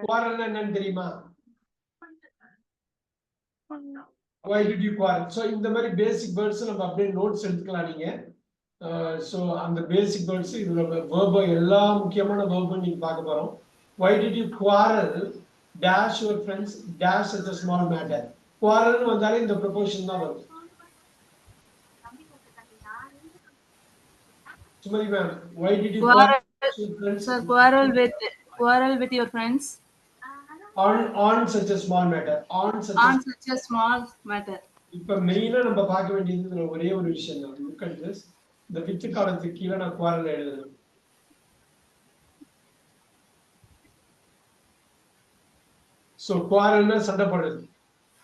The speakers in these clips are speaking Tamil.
quarrel என்னன்னு தெரியுமா? Why did you quarrel? So இந்த மாதிரி பேசிக் வேர்ட்ஸ் நம்ம அப்படியே நோட்ஸ் எடுத்துக்கலாம் நீங்க. So அந்த பேசிக் வேர்ட்ஸ் இதுல verb எல்லா முக்கியமான verb நீங்க பார்க்க போறோம். Why did you quarrel dash your friends dash such a small matter? Quarrel வந்தாலே இந்த ப்ரொபோஷன் தான் வரும். Sumali ma'am, why did you quarrel with friends? Sir, quarrel with your friends on such a small matter. On such a small matter. இப்ப மெயினா நம்ம பார்க்க வேண்டியது ஒரே ஒரு விஷயம் தான். Look at this. இந்த வித்து காலத்துக்கு கீழே நான் quarrel எழுதுறேன். So quarrelனா சண்டை போடுறது.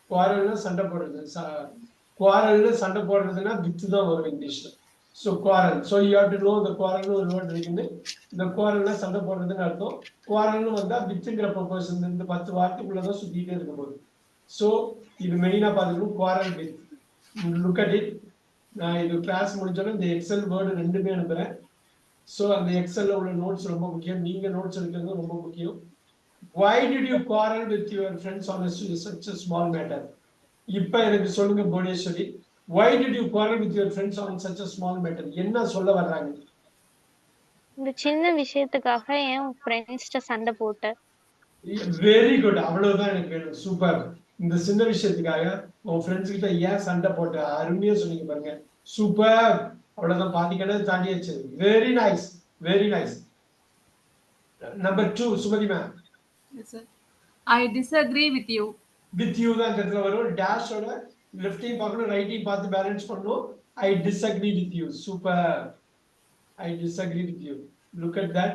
quarrelனா சண்டை போடுறது. quarrelனா சண்டை போடுறதுன்னா வித்து தான் வரும் இங்கிலீஷ்ல. So quarrel. So you have to know the quarrel ஒரு வேர்ட் இருக்குன்னு. இந்த quarrelனா சண்டை போடுறதுன்னு அர்த்தம். quarrelனு வந்தா வித்துங்கிற ப்ரொபோஷன் இந்த 10 வார்த்தைக்குள்ள தான் சுத்திட்டே இருக்க போகுது. So இது மெயினா பாத்துக்கணும் quarrel with. Look at it. நான் இது கிளாஸ் முடிஞ்சோன்னா இந்த எக்ஸல் வேர்டு ரெண்டுமே அனுப்புறேன். ஸோ அந்த எக்ஸல்ல உள்ள நோட்ஸ் ரொம்ப முக்கியம். நீங்க நோட்ஸ் எடுக்கிறது ரொம்ப முக்கியம். Why did you quarrel with your friends on such a small matter? இப்ப எனக்கு சொல்லுங்க Bhuvaneswari. Why did you quarrel with your friends on such a small matter? என்ன சொல்ல வர்றாங்க? இந்த சின்ன விஷயத்துக்காக என் ஃப்ரெண்ட்ஸ்ட்ட சண்டை போட்டேன். Very good. அவ்வளவுதான் எனக்கு வேணும். சூப்பர். இந்த சின்ன விஷயத்துக்காக உன் ஃப்ரெண்ட்ஸ் கிட்ட ஏன் சண்டை போட்ட? அருமையா சொன்னீங்க பாருங்க. சூப்பர். அவ்வளவுதான், பாதிக்கவே தாண்டியாச்சு. Very nice, very nice. Number 2 Sumathi ma'am. Yes sir. I disagree with you. With you தான் இந்த இடத்துல வரும். டேஷோட லெஃப்டையும் பார்க்கணும், ரைட்டையும் பார்த்து பேலன்ஸ் பண்ணணும். I disagree with you. Super. I disagree with you. Look at that.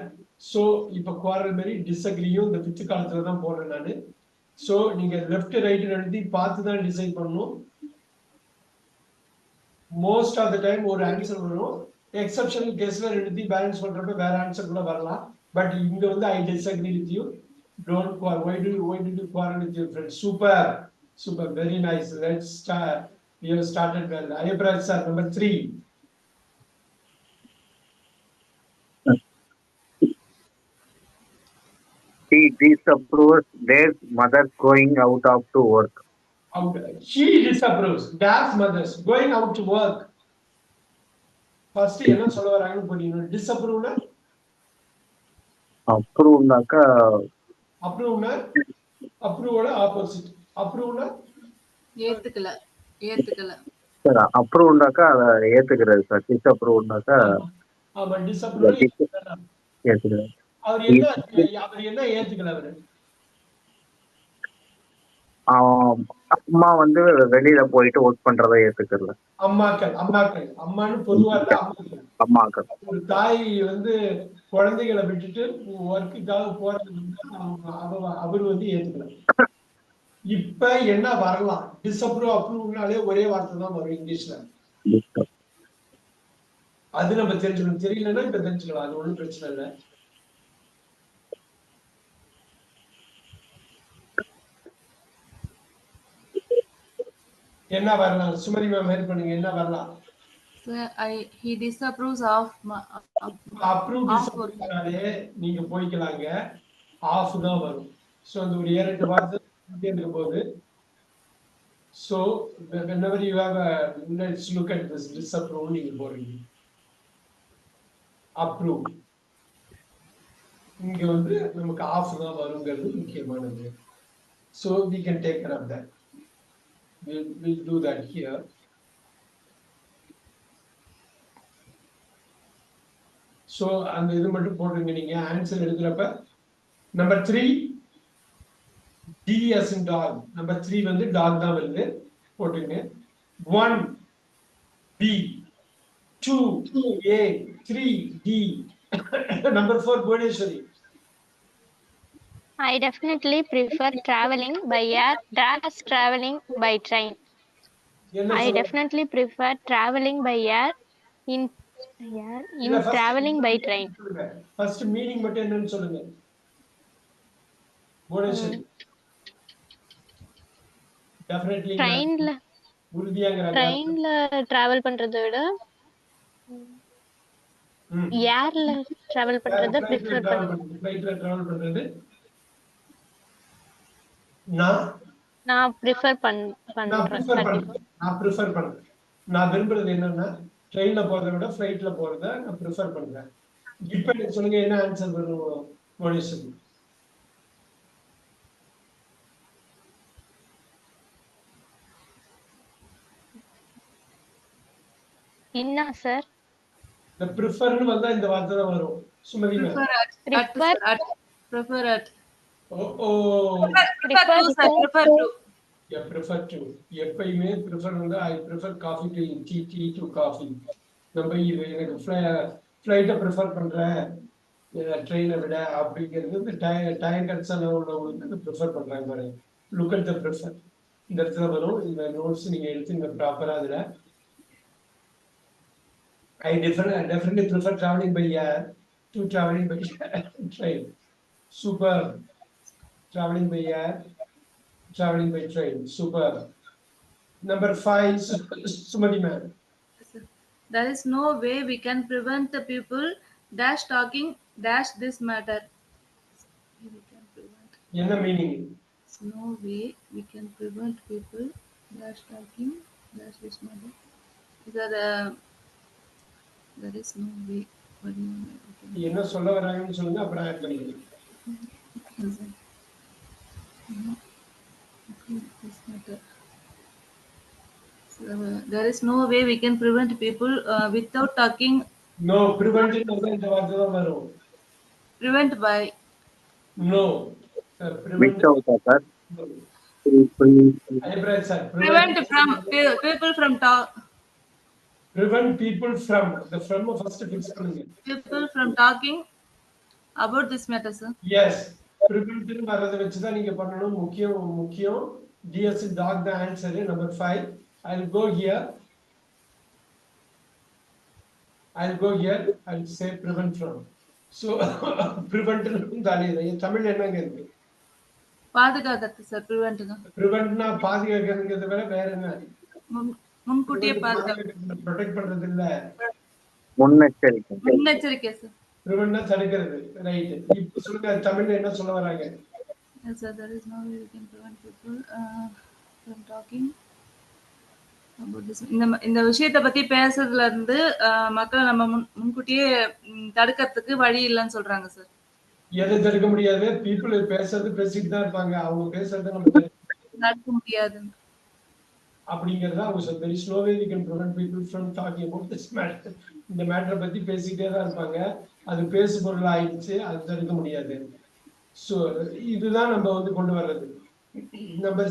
So இப்ப quarrel மாதிரி டிஸ்அக்ரியும் இந்த வித்து காலத்துல தான் போடுறேன் நானு. So நீங்க லெஃப்ட் ரைட் எழுதி பார்த்து தான் டிசைட் பண்ணணும். மோஸ்ட் ஆஃப் த டைம் ஒரு ஆன்சர் வரும். எக்ஸெப்ஷனல் கேஸ்ல எழுதி பேலன்ஸ் பண்றப்ப வேற ஆன்சர் கூட வரலாம். பட் இங்க வந்து I disagree with you. Don't quarrel. Why did you quarrel with your friends? Super, super, very nice. Let's start. We have started well. Ayapraj sir, number 3. He disapproves their mother going out to work. She disapproves Dad's mother's going out to work. First என்ன சொல்ல வராங்கன்னு புரியணும். Disapproveனா அப்ரூவ்னாக்கா அப்ரூவ்னா அப்ரூவோட ஆப்போசிட். அப்ரூவ்னா ஏத்துக்கல. சார் அப்ரூவ்னாக்கா ஏத்துக்கிறது சார். டிஸ்அப்ரூவ்னாக்கா ஆமா, டிஸ்அப்ரூவ் ஏத்துக்கிறது. அவர் என்ன ஏத்துக்கல? அவரு அம்மா வந்து வெளியில போயிட்டு ஒர்க் பண்றதை ஏத்துக்கல. அம்மான்னு பொதுவா அம்மாக்கள். ஒரு தாய் வந்து குழந்தைகளை விட்டுட்டு ஒர்க்குக்காக போறது அவர் வந்து ஏத்துக்கல. இப்ப என்ன வரலாம்? டிஸ்அப்ரூவ் அப்ரூவ்னாலே ஒரே வார்த்தை தான் வரும் இங்கிலீஷ்ல. அது நம்ம தெரிஞ்சுக்கணும். தெரியலன்னா இப்ப தெரிஞ்சுக்கலாம். அது ஒண்ணும் பிரச்சனை இல்லை. என்ன வரலாம்? சுமதி மேம் ஹெல்ப் பண்ணுங்க. என்ன வரலாம்? He disapproves of அப்ரூவ்னாலே நீங்க போய்க்கலாங்க. ஆஃப் தான் வரும். சோ அந்த ஒரு 7-8 வார்த்தை இருக்க போகுது. So whenever you have let's look at this. Disapprove நீங்க போறீங்க. Approve இங்க வந்து நமக்கு ஆஃப் தான் வருங்கிறது முக்கியமானது. So we can take care of that. We'll do that here. So அந்த இது மட்டும் போடுங்க நீங்க ஆன்சர் எழுதுறப்ப. Number 3 D as in dog. Number 3 வந்து டாக் தான் வருது. போட்டுங்க. 1 B 2 A 3 D. Number 4 Bhuvaneshwari. I definitely prefer traveling by air than traveling by train. I definitely prefer traveling by air in traveling by train. First meaning மட்டும் என்னன்னு சொல்லுங்க. Bhuvaneshwari. Definitely trainல travel பண்றதை விட ஏர்ல travel பண்றதை prefer பண்ணுவேன். ஃளைட்ல travel பண்றது நான் ப்ரிஃபர் நான் பண்றேன் ப்ரிஃபர் 34. பண்றேன் நான் விரும்புறது என்னன்னா ட்ரெயின்ல போறதை விட ஃபிளைட்ல போறத நான் ப்ரிஃபர் பண்றேன். இப்ப எனக்கு சொல்லுங்க என்ன ஆன்சர் வரும் மோனிஷன்? என்ன சார்? இந்த ப்ரிஃபர்னு வந்தா இந்த வார்த்தை தான் வரும். சுமதி மேம். Prefer at. ஓ Prefer to, sir. Prefer to. Prefer to. எப்பயுமே ப்ரிஃபர் வந்து I prefer coffee to tea to coffee. நம்ம இது எனக்கு ஃப்ளைட்டை ப்ரிஃபர் பண்றேன் ட்ரெயினை விட அப்படிங்கிறது இந்த டைம் கன்சர்ன் உள்ளவங்களுக்கு ப்ரிஃபர் பண்றாங்க பாருங்க. லுக் அட் த ப்ரிஃபர் இந்த இடத்துல வரும். இந்த நோட்ஸ் நீங்க எடுத்து இந்த ப்ராப்பரா அதுல I definitely prefer traveling by air to traveling by train. Super. Traveling by air, traveling by train. Super. Number 5, Sumati ma'am. There is no way we can prevent the people dash talking dash this matter. We can prevent. என்ன meaning? There's no way we can prevent people dash talking dash this matter. There is no way. What do you mean? என்ன சொல்ல வராங்கன்னு சொல்லுங்க அப்புறம் ஆட் பண்ணிக்கிறேன். This matter. So, there is no way we can prevent people without talking. No, prevent இந்த வார்த்தை தான் வரும். Prevent by. No. Which out sir? Eyebrow sir. Prevent from people from talk. Prevent people from the from first fix பண்ணுங்க. People from talking about this matter, sir. Yes. Prevent வரத வச்சு தான் நீங்க பண்ணணும். முக்கியம் DS dog the answer number 5. I'll go here. I'll say prevent from. So prevent தாலியே தமிழ்ல என்னங்க இருக்கு? பாதுகாக்கிறது சார் prevent தான். Preventனா பாதுகாக்கிறதுங்கிறத விட வேற என்ன? முன்கூட்டியே பாதுகாக்கிறது. ப்ரொடெக்ட் பண்றது இல்ல. முன்னெச்சரிக்கை சார். preventனா தடுக்கிறது. ரைட். இப்போ சொல்லுங்க தமிழ்ல என்ன சொல்ல வராங்க? Yes sir, there is no way we can prevent people from talking about this. இந்த விஷயத்தை பத்தி பேசுறதுல இருந்து மக்களை நம்ம முன்கூட்டியே தடுக்கிறதுக்கு வழி இல்லைன்னு சொல்றாங்க சார். எதை தடுக்க முடியாது? people பேசிட்டு தான் இருப்பாங்க. அவங்க பேசுறத நம்ம தடுக்க முடியாது. அப்படிங்கறத அவங்க சொல்ல very slowly we can prevent people from talking about this matter. இந்த மேட்டரை பத்தி பேசிட்டே தான் இருப்பாங்க. அது பேசு பொருள் ஆயிடுச்சு. அது தடுக்க முடியாது. சோ இதுதான் நம்ம வந்து கொண்டு வர்றது. Number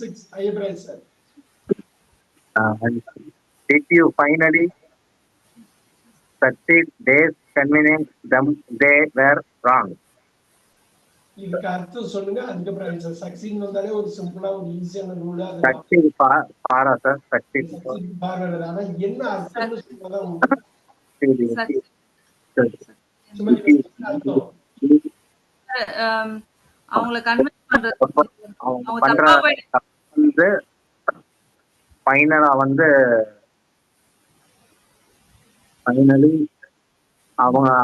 6 Ayyapraj sir. Did you finally succeed days convincing them they were wrong? இதுக்கு அர்த்தம் சொல்லுங்க. அதுக்கப்புறம் ஆன்சர். சக்சீட் வந்தாலே ஒரு சிம்பிளா ஒரு ஈஸியான ரூலா அது Succeed பாரா சார். Succeed பாருங்க. ஆனா என்ன அர்த்தம்னு சொன்னாதான் அர்த்தம். அவங்கள கன்வின்ஸ் பண்றது பண்ற வந்து ஃபைனலா வந்து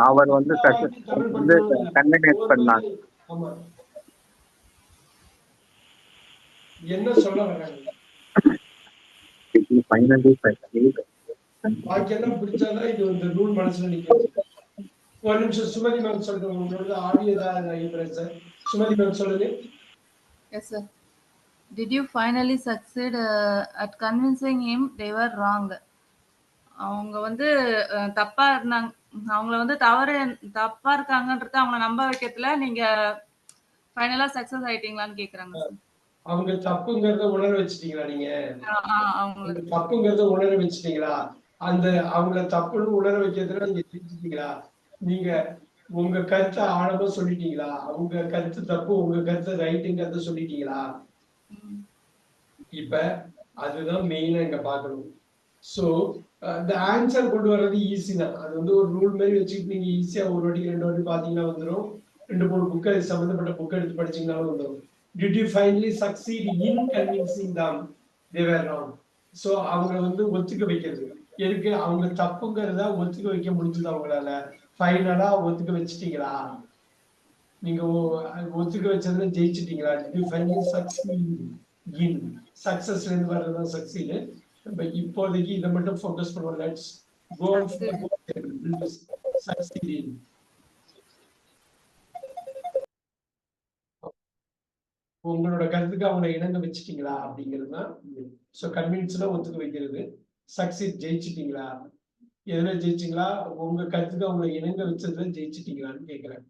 அவர் வந்து கன்வின்ஸ் பண்ணாங்க. ஆமா. என்ன சொல்ல வராங்க? Finally succeed. பாக்கியெல்லாம் பிடிச்சாதான் இது இந்த ரூல் மனசுல நிக்குது. ஒரு நிமிஷம் சுமதி மேம் சொல்லுங்க. உங்களோட ஆடியோ தான் ஐயப்ராஜ் சார். சுமதி மேம் சொல்லுங்க. Yes sir. Did you finally succeed at convincing him they were wrong? அவங்க வந்து தப்பா இருந்தாங்க. அவங்கள வந்து தப்பா இருக்காங்கன்றத அவங்க நம்ப வைக்கிறதுல நீங்க ஃபைனலா சக்சஸ் ஆயிட்டீங்களான்னு கேக்குறாங்க சார். அவங்க தப்புங்கறத உணர வச்சிட்டீங்களா நீங்க? அவங்க தப்புங்கறத உணர வச்சிட்டீங்களா? அந்த அவங்கள தப்புன்னு உணர வைக்கிறதுல நீங்க தெரிஞ்சுட்டீங்களா? நீங்க உங்க கருத்தை ஆழமா சொல்லிட்டீங்களா? அவங்க கருத்து தப்பு உங்க கருத்து ரைட்டுங்கிறத சொல்லிட்டீங்களா? இப்ப அதுதான் மெயினா இங்க பாக்கணும். சோ இந்த ஆன்சர் கொண்டு வர்றது ஈஸி தான். அது வந்து ஒரு ரூல் மாதிரி வச்சுக்கிட்டு நீங்க ஈஸியா ஒரு வாட்டி 2 வாட்டி பாத்தீங்கன்னா வந்துடும். 2-3 புக் சம்பந்தப்பட்ட புக் எடுத்து படிச்சீங்கன்னாலும் வந்துடும். Did you finally succeed in convincing them they were wrong? So அவங்க வந்து ஒத்துக்க வைக்கிறது. எதுக்கு? அவங்க தப்புங்கிறத ஒத்துக்க வைக்க முடிஞ்சது அவங்களால. ஃபைனலா ஒத்துக்க வச்சிட்டீங்களா? நீங்க ஒத்துக்க வச்சதுல ஜெயிச்சிட்டீங்களா? டு ஃபைனலி சக்சீட் இன் சக்சஸ்ல இருந்து வர்றதுதான் சக்சீட். நம்ம இப்போதைக்கு இதை மட்டும் ஃபோக்கஸ் பண்ணுவோம். Let's go succeed in. உங்களோட கருத்துக்கு அவங்களை இணங்க வச்சுட்டீங்களா அப்படிங்கிறது தான். ஸோ கன்வின்ஸ்ல ஒத்துக்க வைக்கிறது. சக்சீட் ஜெயிச்சிட்டீங்களா? எதுல ஜெயிச்சிங்களா? உங்க கருத்துக்கு அவங்களை இணங்க வச்சதுல ஜெயிச்சிட்டீங்களான்னு கேட்கிறேன்.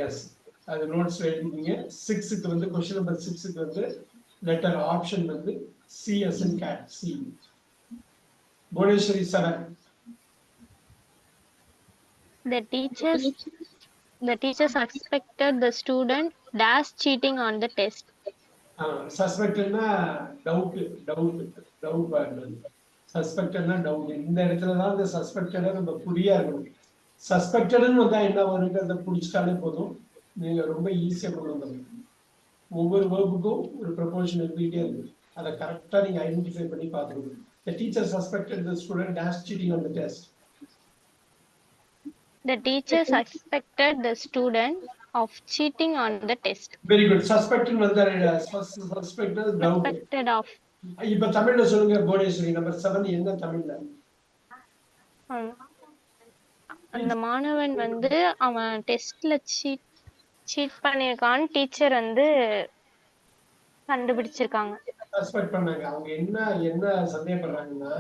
எஸ், அது நோட்ஸ் எழுதிங்க. 6க்கு வந்து கொஸ்டின் நம்பர் 6க்கு வந்து லெட்டர் ஆப்ஷன் வந்து சி எஸ் என் கேட் C. Bhuvaneswari 7. The teacher suspected the student dash cheating on the test. சஸ்பெக்ட்னா டவுட் வரணும். சஸ்பெக்டட்னா டவுட். இந்த இடத்துல தான் இந்த சஸ்பெக்டடை நம்ம புரியா இருக்கணும். சஸ்பெக்டட்னு வந்தா என்ன வருங்கிறத புடிச்சிட்டாலே போதும், நீங்க ரொம்ப ஈஸியா கொண்டு வந்துடணும். ஒவ்வொரு வேர்புக்கும் ஒரு ப்ரொபோஷன் இருந்துகிட்டே இருக்கு. அதை கரெக்டா நீங்க ஐடென்டிஃபை பண்ணி பார்த்துக்கணும். The teacher suspected the student dash cheating on the test. The teacher suspected the student of cheating on the test. Very good. Suspected வந்தா suspected doubt. Suspected of. இப்ப தமிழ்ல சொல்லுங்க புவனேஸ்வரி. நம்பர் 7 என்ன தமிழ்ல? அந்த மாணவன் வந்து அவன் டெஸ்ட்ல சீட் பண்ணிருக்கான்னு டீச்சர் வந்து கண்டுபிடிச்சிருக்காங்க. சஸ்பெக்ட் பண்ணாங்க. அவங்க என்ன சந்தேகப்படுறாங்கன்னா,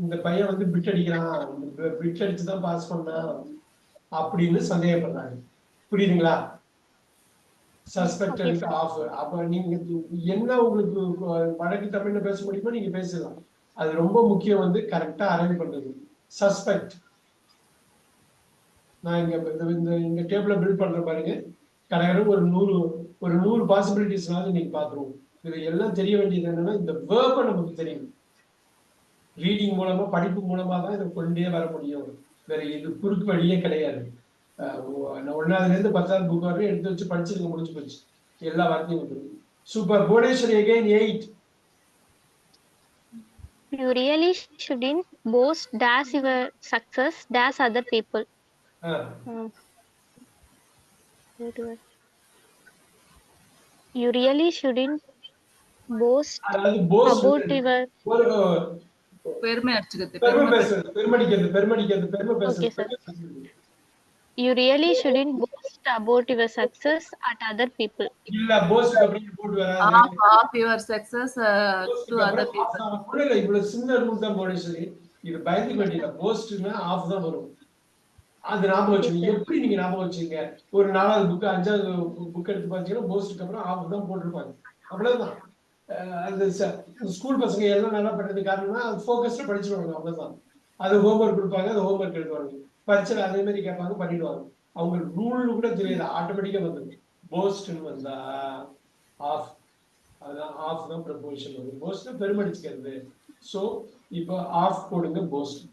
இந்த பையன் வந்து பிட் அடிக்கிறான், பிட் அடிச்சுதான் பாஸ் பண்ணான் அப்படின்னு சந்தேகப்படுறாங்க. புரியுதுங்களா? Suspected of. அப்ப நீங்க என்ன உங்களுக்கு வடக்கு தமிழ்ல பேச முடியுமோ நீங்க பேசலாம். அது ரொம்ப முக்கியம் வந்து கரெக்டா அரேஞ்ச் பண்றது. சஸ்பெக்ட் நான் இங்க டேபிள பில்ட் பண்ற பாருங்க. கடகரம் ஒரு 100 பாசிபிலிட்டிஸ்னால நீங்க பாத்துருவோம். இது எல்லாம் தெரிய வேண்டியது என்னன்னா, இந்த வேர்பை நமக்கு தெரியும். ரீடிங் மூலமா படிப்பு மூலமா தான் இதை கொண்டே வர முடியும். வேற இது குறுக்கு வழியே கிடையாது. நான் 1ஆவதுல இருந்து 10ஆவது புக் வரையும் எடுத்து வச்சு படிச்சிருக்க முடிஞ்சு போச்சு. எல்லா வார்த்தையும் வந்துடும். Super. Bhuvaneswari again 8. You really shouldn't boast dash your success dash other people. You really shouldn't boast about your பெருமை அடிச்சுக்கிறது. பெருமடிக்கிறது. Okay, sir. You really shouldn't boast about your success at other people. இல்ல போஸ்ட் அப்படியே போட்டு வராது. Of your success to other people. புரியல. இவ்வளவு சின்ன ரூல் தான் புவனேஸ்வரி. இது பயந்துக்க வேண்டியது. போஸ்ட்னா ஆஃப் தான் வரும். அது ஞாபகம் வச்சுக்கோங்க. எப்படி நீங்க ஞாபகம் வச்சுங்க? ஒரு 4வது புக் 5வது புக் எடுத்து பாத்தீங்கன்னா போஸ்ட்க்கு அப்புறம் ஆஃப் தான் போட்டிருப்பாங்க. அவ்வளவுதான். அந்த ஸ்கூல் பசங்க எல்லாம் நல்லா பண்றது காரணம்னா அது ஃபோக்கஸ்டா படிச்சுடுவாங்க. அவ்வளவுதான். அது ஹோம்ஒர்க் கொடுப்பாங்க, அது ஹோம்ஒர்க் எழுதுவாங்க. பரீட்சையில அதே மாதிரி கேட்பாங்க, பண்ணிடுவாங்க. அவங்க ரூல் கூட தெரியாது, ஆட்டோமேட்டிக்கா வந்துடும். போஸ்ட்னு வந்தா ஆஃப். அதான் ஆஃப் தான் ப்ரொபோஷன் வரும். போஸ்ட்னா பெருமடிச்சுக்கிறது. ஸோ இப்போ ஆஃப் போடுங்க போஸ்ட்.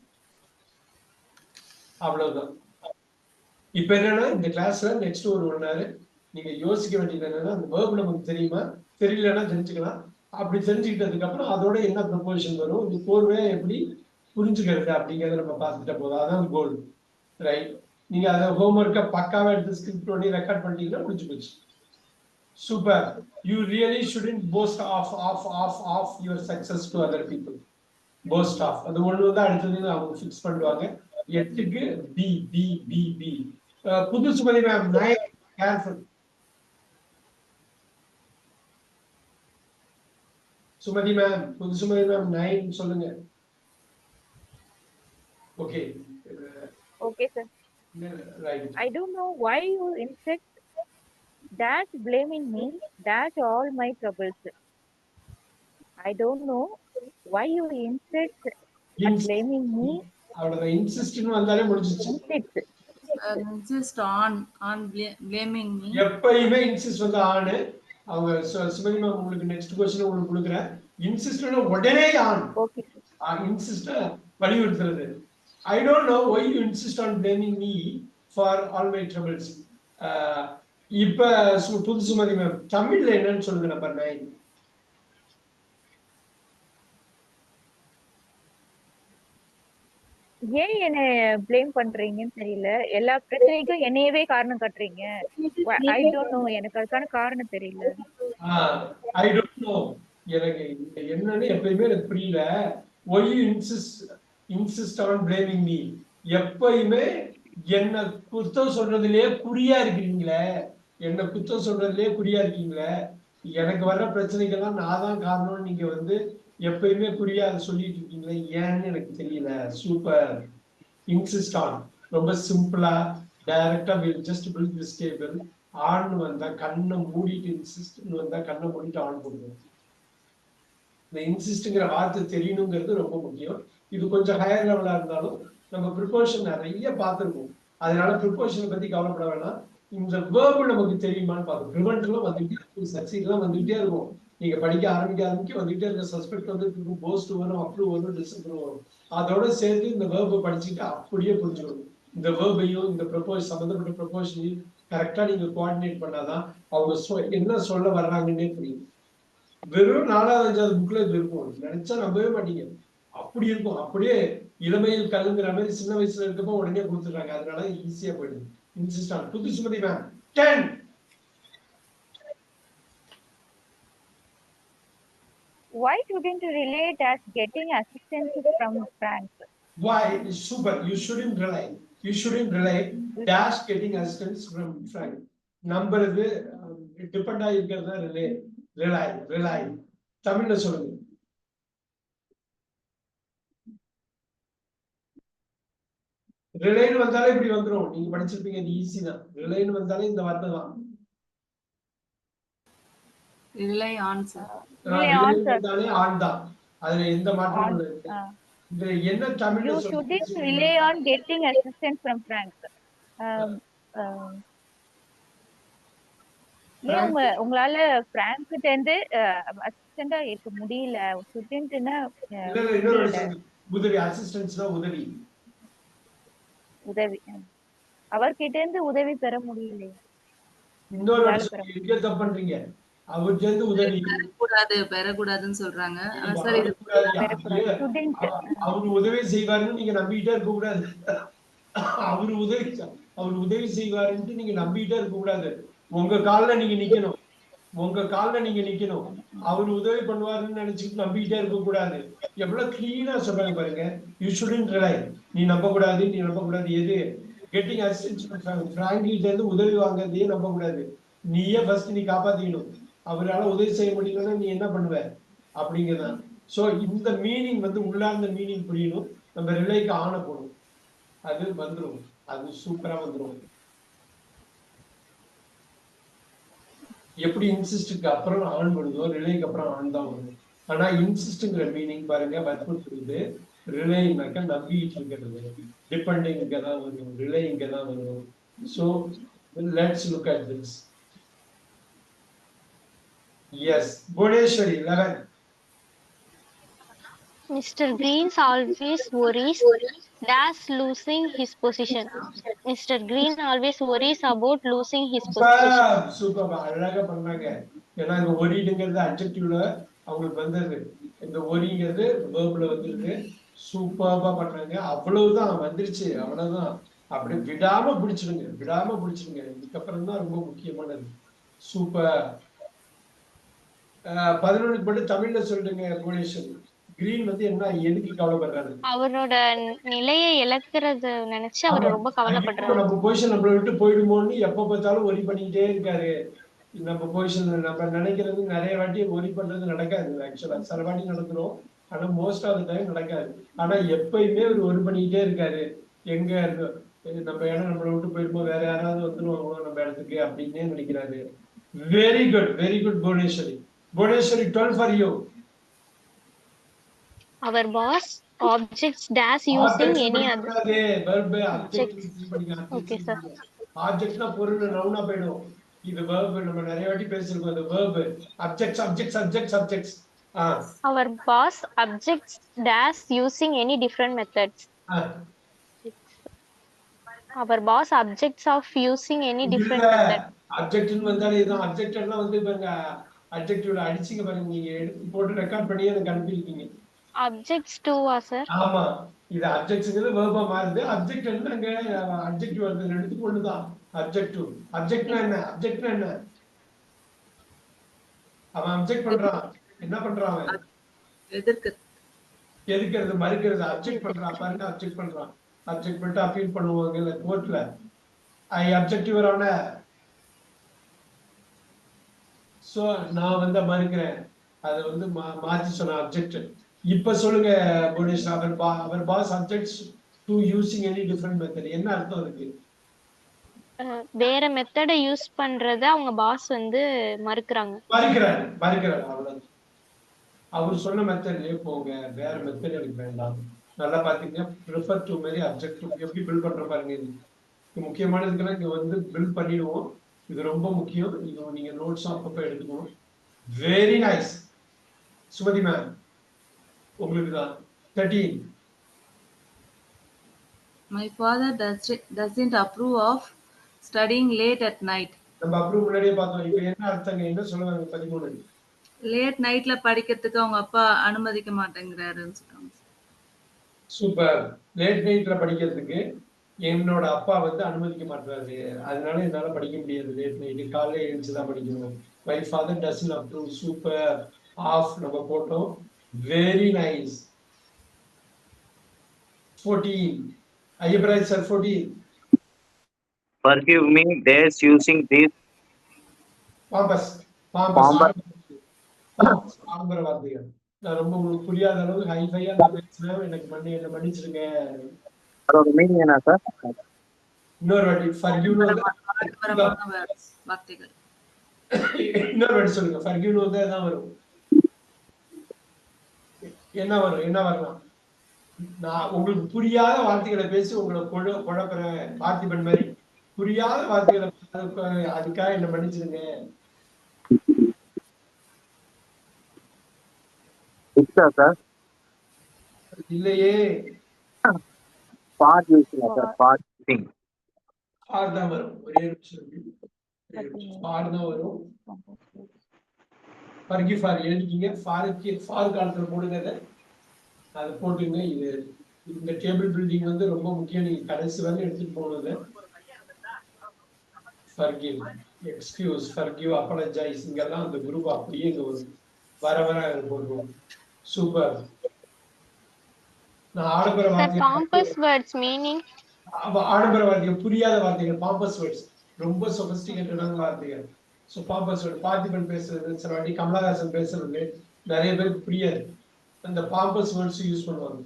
அவ்வளவுதான். இப்ப என்னன்னா இந்த கிளாஸ்ல நெக்ஸ்ட் ஒரு 1 hour நீங்க யோசிக்க வேண்டியது என்னன்னா, அந்த வேர்ப் நமக்கு தெரியுமா, தெரியலன்னா தெரிஞ்சுக்கலாம். அப்படி தெரிஞ்சுக்கிட்டதுக்கு அப்புறம் அதோட என்ன ப்ரொபோஷன் வரும், இந்த கோர்வையா எப்படி புரிஞ்சுக்கிறது அப்படிங்கிறத நம்ம பார்த்துட்ட போதும். அதான் கோல். ரைட். நீங்க அதை ஹோம்ஒர்க்கை பக்காவா எடுத்து ஸ்கிரிப்ட் பண்ணி ரெக்கார்ட் பண்ணிட்டீங்கன்னா முடிச்சு போச்சு. Super. You really shouldn't boast of your success to other people. Boast of அது ஒன்று தான் அடுத்தது அவங்க ஃபிக்ஸ் பண்ணுவாங்க. 8க்கு பி பி பி பி. புது Sumathi ma'am 9. Careful. Sumathi ma'am, புது சுமதி மேம் 9 சொல்லுங்க. Okay. Okay, sir. Right. I don't know why you insist that blaming me that all my troubles. I don't know why you insist at blaming me. அவ்வளவுதான். இன்சிஸ்ட்னு வந்தாலே முடிஞ்சிச்சு. Insist on blaming me. எப்பயுமே இன்சிஸ்ட் வந்து ஆன். அவங்க சுமதி மேம் உங்களுக்கு நெக்ஸ்ட் क्वेश्चन உங்களுக்கு கொடுக்குறேன். இன்சிஸ்ட்னா உடனே ஆன். Okay. இன்சிஸ்ட் வலியுறுத்துறது. I don't know why you insist on blaming me for all my troubles. இப்ப புது சுமதி மேம் தமிழ்ல என்னன்னு சொல்லுங்க. நம்பர் 9. ஏன் என்ன ப்ளேம் பண்றீங்கன்னு தெரியல. எல்லா பிரச்சனைக்கும் என்னையவே காரணம் காட்டுறீங்க. ஐ டோன்ட் நோ, எனக்கு அதுக்கான காரணம் தெரியல. ஐ டோன்ட் நோ, எனக்கு என்னன்னு எப்பயுமே எனக்கு புரியல. Why you insist on blaming me? எப்பயுமே என்ன குத்தம் சொல்றதுலயே குறியா இருக்கிறீங்களே, என்ன குத்தம் சொல்றதுலயே குறியா இருக்கீங்களே. எனக்கு வர்ற பிரச்சனைக்கெல்லாம் நான் தான் காரணம்னு நீங்க வந்து எப்பயுமே குறியா அதை சொல்லிட்டு இருக்கீங்களே, ஏன்னு எனக்கு தெரியல. சூப்பர். இன்சிஸ்ட் ஆன் ரொம்ப சிம்பிளா டைரக்டா will just build this table. On வந்தா கண்ணை மூடிட்டு இன்சிஸ்ட் வந்தா கண்ணை மூடிட்டு ஆன் கொடுக்கணும். இந்த இன்சிஸ்ட்ங்கிற வார்த்தை தெரியணுங்கிறது ரொம்ப முக்கியம். இது கொஞ்சம் ஹையர் லெவலா இருந்தாலும் நம்ம ப்ரிப்போஷன் நிறைய பார்த்துருக்கோம். அதனால ப்ரிப்போஷனை பத்தி கவலைப்பட வேணாம். இந்த வேர்பு நமக்கு தெரியுமான்னு பார்க்கணும். ப்ரிவென்ட்லாம் வந்துகிட்டே இருக்கும், சக்சீட்லாம் வந்துகிட்டே இருக்கும். நீங்க படிக்க ஆரம்பிக்க வந்துகிட்டே இருக்க. சஸ்பெக்ட் வந்துட்டு இருக்கும், போஸ்ட் வரும், அப்ரூவ் வரும், டிஸ்அப்ரூவ் வரும். அதோட சேர்த்து இந்த வேர்பை படிச்சுட்டு அப்படியே புரிஞ்சுக்கணும். இந்த வேர்பையும் இந்த ப்ரப்போஸ் சம்பந்தப்பட்ட ப்ரப்போஷனையும் கரெக்டா நீங்க கோஆர்டினேட் பண்ணாதான் அவங்க என்ன சொல்ல வர்றாங்கன்னே புரியும். வெறும் 4வது 5வது புக்ல இது இருக்கும், நினைச்சா நம்பவே மாட்டீங்க. அப்படி இருக்கும். அப்படியே இளமையில் கல்லுங்கிற மாதிரி சின்ன வயசுல இருக்கப்போ உடனே கொடுத்துடுறாங்க. அதனால ஈஸியா போயிடுது. Insist on. புது Sumathi ma'am 10. Why shouldn't you relate as getting assistance from Frank? Why? Super. You shouldn't rely dash getting assistance from Frank. நம்புறது டிபெண்ட் ஆகிருக்கிறதா ரிலை. தமிழ்ல சொல்லுங்க. ரிலைன்னு வந்தாலே இப்படி வந்துடும். நீங்க படிச்சிருப்பீங்க, இது ஈஸி தான். ரிலைன்னு வந்தாலே இந்த வார்த்தை தான். Rely on sir. வந்தாலே ஆன் தான். அதுல எந்த மாற்றமும் இல்லை. இது என்ன தமிழ்ல You shouldn't rely on getting assistance from Frank. ஏன் உங்களால பிராங்க் கிட்ட இருந்து அசிஸ்டண்டா இருக்க முடியல? ஷுடன்ட்னா உதவி, அசிஸ்டன்ஸ்னா உதவி, உதவி. அவர்கிட்ட இருந்து உதவி பெற முடியல. இன்னொரு எங்க தப்பு பண்றீங்க? அவர்கிட்ட இருந்து உதவி பெறக்கூடாதுன்னு சொல்றாங்க. அவரு உதவி செய்வாருன்னு நீங்க நம்பிக்கிட்டே இருக்க கூடாது. அவர் உதவி செய்வாருன்னு நீங்க நம்பிக்கிட்டே இருக்க கூடாது. உங்க கால்ல நீங்க நிக்கணும். அவர் உதவி பண்ணுவாருன்னு நினைச்சுட்டு நம்பிக்கிட்டே இருக்க கூடாது. எவ்வளவு கிளீனா சொல்றாங்க பாருங்க. You shouldn't rely. நீ நம்ப கூடாது. எது? கெட்டிங் அசிஸ்டன்ஸ் பிராங்கிட்ட இருந்து உதவி வாங்குறதையே நம்ப கூடாது. நீயே ஃபர்ஸ்ட் நீ காப்பாத்திக்கணும். அவரால் உதவி செய்ய முடியலன்னா நீ என்ன பண்ணுவ அப்படிங்கதான். சோ இந்த மீனிங் வந்து உள்ளார்ந்த மீனிங் புரியணும். நம்ம ரிலைக்கு ஆன போடும், அது வந்துடும். அது சூப்பரா வந்துடும். எப்படி இன்சிஸ்டுக்கு அப்புறம் ஆன் பண்ணுதோ ரிலேக்கு அப்புறம் ஆன் தான் வரும். ஆனா இன்சிஸ்ட்ங்கிற மீனிங் பாருங்க வற்புறுத்துறது. ரிலேனாக்கா நம்பிட்டு இருக்கிறது. டிபெண்டிங் இங்க தான் வரும், ரிலே இங்க தான் வரும். So let's look at this. Yes, Bhuvaneswari 11. Mr. Green always worries dash losing his position. Mr. Green always worries about losing his position. Super, அழகா பண்ணாங்க. ஏன்னா இந்த ஒரிடுங்கிறது அட்ஜெக்டிவ்ல அவங்களுக்கு வந்தது, இந்த ஒரிங்கிறது வேர்ப்ல வந்துருக்கு. சூப்பர்பா பண்ணாங்க. அவ்வளவுதான் வந்துருச்சு, அவ்வளவுதான். அப்படி விடாம பிடிச்சிருங்க. இதுக்கப்புறம் தான் ரொம்ப முக்கியமானது. சூப்பர். 11க்கு மட்டும் தமிழ்ல சொல்லுங்க புவனேஸ்வரி. கிரீன் வந்து என்ன, எதுக்கு கவலைப்படுறாரு? அவரோட நிலையை இழக்கிறது நினைச்சு அவர் ரொம்ப கவலைப்படுறாரு. நம்ம பொசிஷன் நம்மள விட்டு போயிடுமோன்னு எப்ப பார்த்தாலும் ஒரி பண்ணிக்கிட்டே இருக்காரு. நம்ம பொசிஷன் நம்ம நினைக்கிறது நிறைய வாட்டி ஒரி பண்றது நடக்காது. ஆக்சுவலா சில வாட்டி நடந்துரும், ஆனா மோஸ்ட் ஆஃப் த டைம் நடக்காது. ஆனா எப்பயுமே ஒரு ஒரி பண்ணிக்கிட்டே இருக்காரு. எங்க நம்ம இடம் நம்மளை விட்டு போயிடுமோ, வேற யாராவது வந்துருவாங்களோ நம்ம இடத்துக்கு அப்படின்னே நினைக்கிறாரு. Very good Bhuvaneswari. 12 for you. Our boss objects dash using any other verb. Okay sir. ஆப்ஜெக்ட்னா பொருள், நவுனா போய்டும். இது verb. நம்ம நிறைய வாட்டி பேசிருக்கோம் இந்த verb. Subjects. Our boss objects dash using any different methods. Our boss objects of using any different method. அப்ஜெக்ட்னு வந்தாலே இதான். அப்ஜெக்ட்னா வந்து பாருங்க, அட்ஜெக்டிவ்ல அடிச்சிங்க பாருங்க. நீங்க எடுத்து போட்டு ரெக்கார்ட் பண்ணி எனக்கு அனுப்பியிருக்கீங்க. Objects to sir. ஆமா, இது அப்ஜெக்ட்ங்கிறது வேர்பா மாறுது. அப்ஜெக்ட் என்னங்க, அப்ஜெக்டிவ் வருது, ரெண்டுத்துக்கும் ஒண்ணுதான். அப்ஜெக்டிவ். அப்ஜெக்ட்னா என்ன? அப்ஜெக்ட்னா என்ன? அவன் அப்ஜெக்ட் பண்றான். என்ன பண்றான் அவன்? எதிர்க்கு. எதுக்கிறது, மறுக்கிறது. அப்ஜெக்ட் பண்றான் பாருங்க, அப்ஜெக்ட் பண்றான். அப்ஜெக்ட் பண்ணிட்டு அப்பீல் பண்ணுவாங்க இல்ல கோர்ட்ல. ஐ அப்ஜெக்ட் யுவர் ஆனர். சோ நான் வந்து மறுக்கிறேன். அதை வந்து மாற்றி சொன்ன அப்ஜெக்ட். இப்ப சொல்லுங்க புவனேஷ், அவர் boss objects to using any different method. என்ன அர்த்தம் இருக்கு? வேற மெத்தடை யூஸ் பண்றத அவங்க பாஸ் வந்து மறுக்கிறாங்க. மறுக்கிறாரு அவ்வளவு. அவர் சொன்ன மெத்தட்லயே போங்க, வேற மெத்தட் எனக்கு வேண்டாம். நல்லா பாத்தீங்கன்னா ப்ரிஃபர் டு மாதிரி அப்ஜெக்ட் எப்படி பில்ட் பண்ற பாருங்க. இது முக்கியமானதுக்கெல்லாம் இங்க வந்து பில்ட் பண்ணிடுவோம். இது ரொம்ப முக்கியம். இது நீங்க நோட்ஸ் அப்பப்ப எடுத்துக்கணும். Very nice. சுமதி மேம், உங்களுக்கு தான் 13. My father doesn't approve of studying late at night. நம்ம அப்ரூவ் முன்னாடியே பார்த்தோம். இப்போ என்ன அர்த்தங்க, என்ன சொல்லுவாங்க 13? லேட் நைட்ல படிக்கிறதுக்கு அவங்க அப்பா அனுமதிக்க மாட்டேங்கிறாருன்னு சொல்றாங்க. சூப்பர். லேட் நைட்ல படிக்கிறதுக்கு என்னோட அப்பா வந்து அனுமதிக்க மாட்டாரு, அதனால என்னால படிக்க முடியாது. லேட் நைட்டு காலையில எழுந்துச்சுதான் படிக்கணும். My father doesn't approve. Super. Of நம்ம போட்டோம். Very nice. 14. Ayyapparaj sir 14. Forgive me, days using this pompous. Pampas. ஆடம்பர வார்த்தைகள். நான் ரொம்ப உங்களுக்கு புரியாத அளவு ஹைஃபையா நான் பேசுறேன். என்ன மன்னிச்சிருங்க. அதோட மீனிங் என்ன சார்? இன்னொரு வாட்டி forgive ஆடம்பரமான வார்த்தைகள். இன்னொரு வாட்டி சொல்லுங்க. forgive தான் வரும். என்ன வரலாம்? நான் உங்களுக்கு புரியாத வார்த்தைகளை பேசி உங்களை குழப்புறேன். பார்த்திபன் மாதிரி புரியாத வார்த்தைகளை அதுக்காக என்ன மன்னிச்சிருங்க. சார் இல்லையே. பாட் யூஸ்ல சார், பாட் திங். பாட் தான் வரும். ஒரே நிமிஷம். பாட் தான் வரும். forgive for எழுதிக்கிங்க. ஃபார் காலத்துல போடுங்க. அதை போட்டுங்க. இது இந்த டேபிள் பில்டிங் வந்து ரொம்ப முக்கியம். நீங்க கடைசி வரை எடுத்துட்டு போனது. forgive, excuse, forgive, apologize, இங்கெல்லாம் அந்த குரூப் அப்படியே இங்க வர போடுவோம். சூப்பர். நான் ஆடம்பர வார்த்தைகள், பாம்பஸ் வேர்ட்ஸ் மீனிங், ஆடம்பர வார்த்தைகள், புரியாத வார்த்தைகள், பாம்பஸ் வேர்ட்ஸ், ரொம்ப சொபிஸ்டிகேட்டடான வார்த்தைகள். So பாம்பஸ் word. பார்த்திபன் பேசுறது, சில வாட்டி கமலஹாசன் பேசுறது நிறைய பேருக்கு புரியாது. அந்த பாம்பஸ் வேர்ட்ஸ் யூஸ் பண்ணுவாங்க.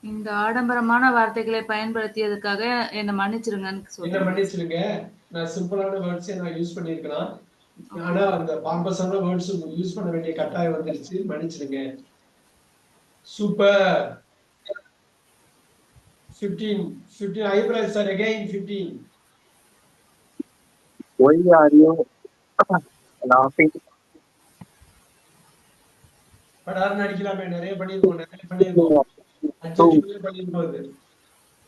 இந்த ஆடம்பரமான வார்த்தைகளை பயன்படுத்தியதுக்காக என்ன மன்னிச்சிருங்கன்னு சொல்லுங்க. என்ன மன்னிச்சிருங்க. நான் சிம்பிளான வேர்ட்ஸே நான் யூஸ் பண்ணிருக்கலாம். ஆனா அந்த பாம்பஸான வேர்ட்ஸ் யூஸ் பண்ண வேண்டிய கட்டாயம் வந்துருச்சு. மன்னிச்சிருங்க. Super. 15 ஐப்ராஜ் sir again 15. Why are you laughing? படார் நடிக்கலாமே, நிறைய பண்ணிருக்கோம்.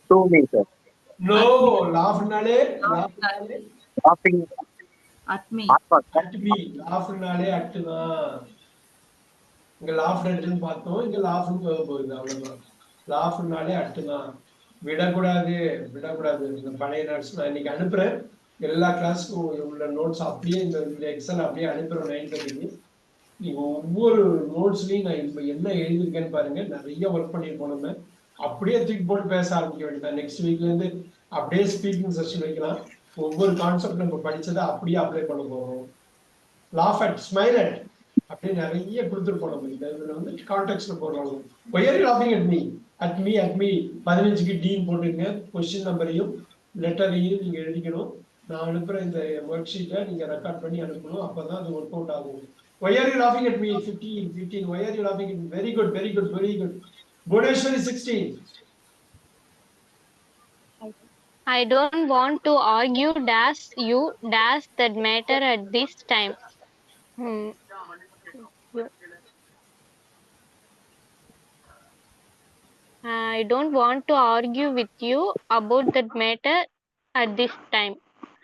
To me sir. No, laugh-னாலே Laughing at me. at me. laugh-னாலே at தான். இங்க laugh ன்னு பார்த்தோம். இங்க laugh-ன்னு போகுது. அவ்வளவுதான். laugh-னாலே at தான். விடக்கூடாது. இந்த பழைய நோட்ஸ் நான் இன்னைக்கு அனுப்புறேன். எல்லா கிளாஸ்க்கும் உள்ள நோட்ஸ் அப்படியே இந்த எக்ஸல் அப்படியே அனுப்புறேன் 9:30. நீங்க ஒவ்வொரு நோட்ஸ்லயும் நான் இப்ப என்ன எழுதிருக்கேன்னு பாருங்க. நிறைய ஒர்க் பண்ணிருப்போம். நம்ம அப்படியே தூக்கி போட்டு பேச ஆரம்பிக்க வேண்டியதான். நெக்ஸ்ட் வீக்ல இருந்து அப்படியே ஸ்பீக்கிங் செஷன் வைக்கலாம். ஒவ்வொரு கான்செப்ட் நம்ம படிச்சதை அப்படியே அப்ளை பண்ண போறோம். லாஃப் அட், ஸ்மைல் அட், அப்படியே நிறைய கொடுத்துருப்போம். நம்ம இதுல வந்து கான்டெக்ட்ல போடுறாங்க. why are you laughing at me? at me 15க்கு டீன் போட்டுங்க. கொஸ்டின் நம்பரையும் லெட்டரையும் நீங்க எழுதிக்கணும். நான் அனுப்புற இந்த ஒர்க் ஷீட்டை நீங்க ரெக்கார்ட் பண்ணி அனுப்பணும். அப்பதான் அது ஒர்க் அவுட் ஆகும். why are you laughing at me? 15. why are you laughing at me? very good. Bhuneshwari 16. I don't want to argue dash you dash that matter at this time. I don't want to argue with you about that matter at this time.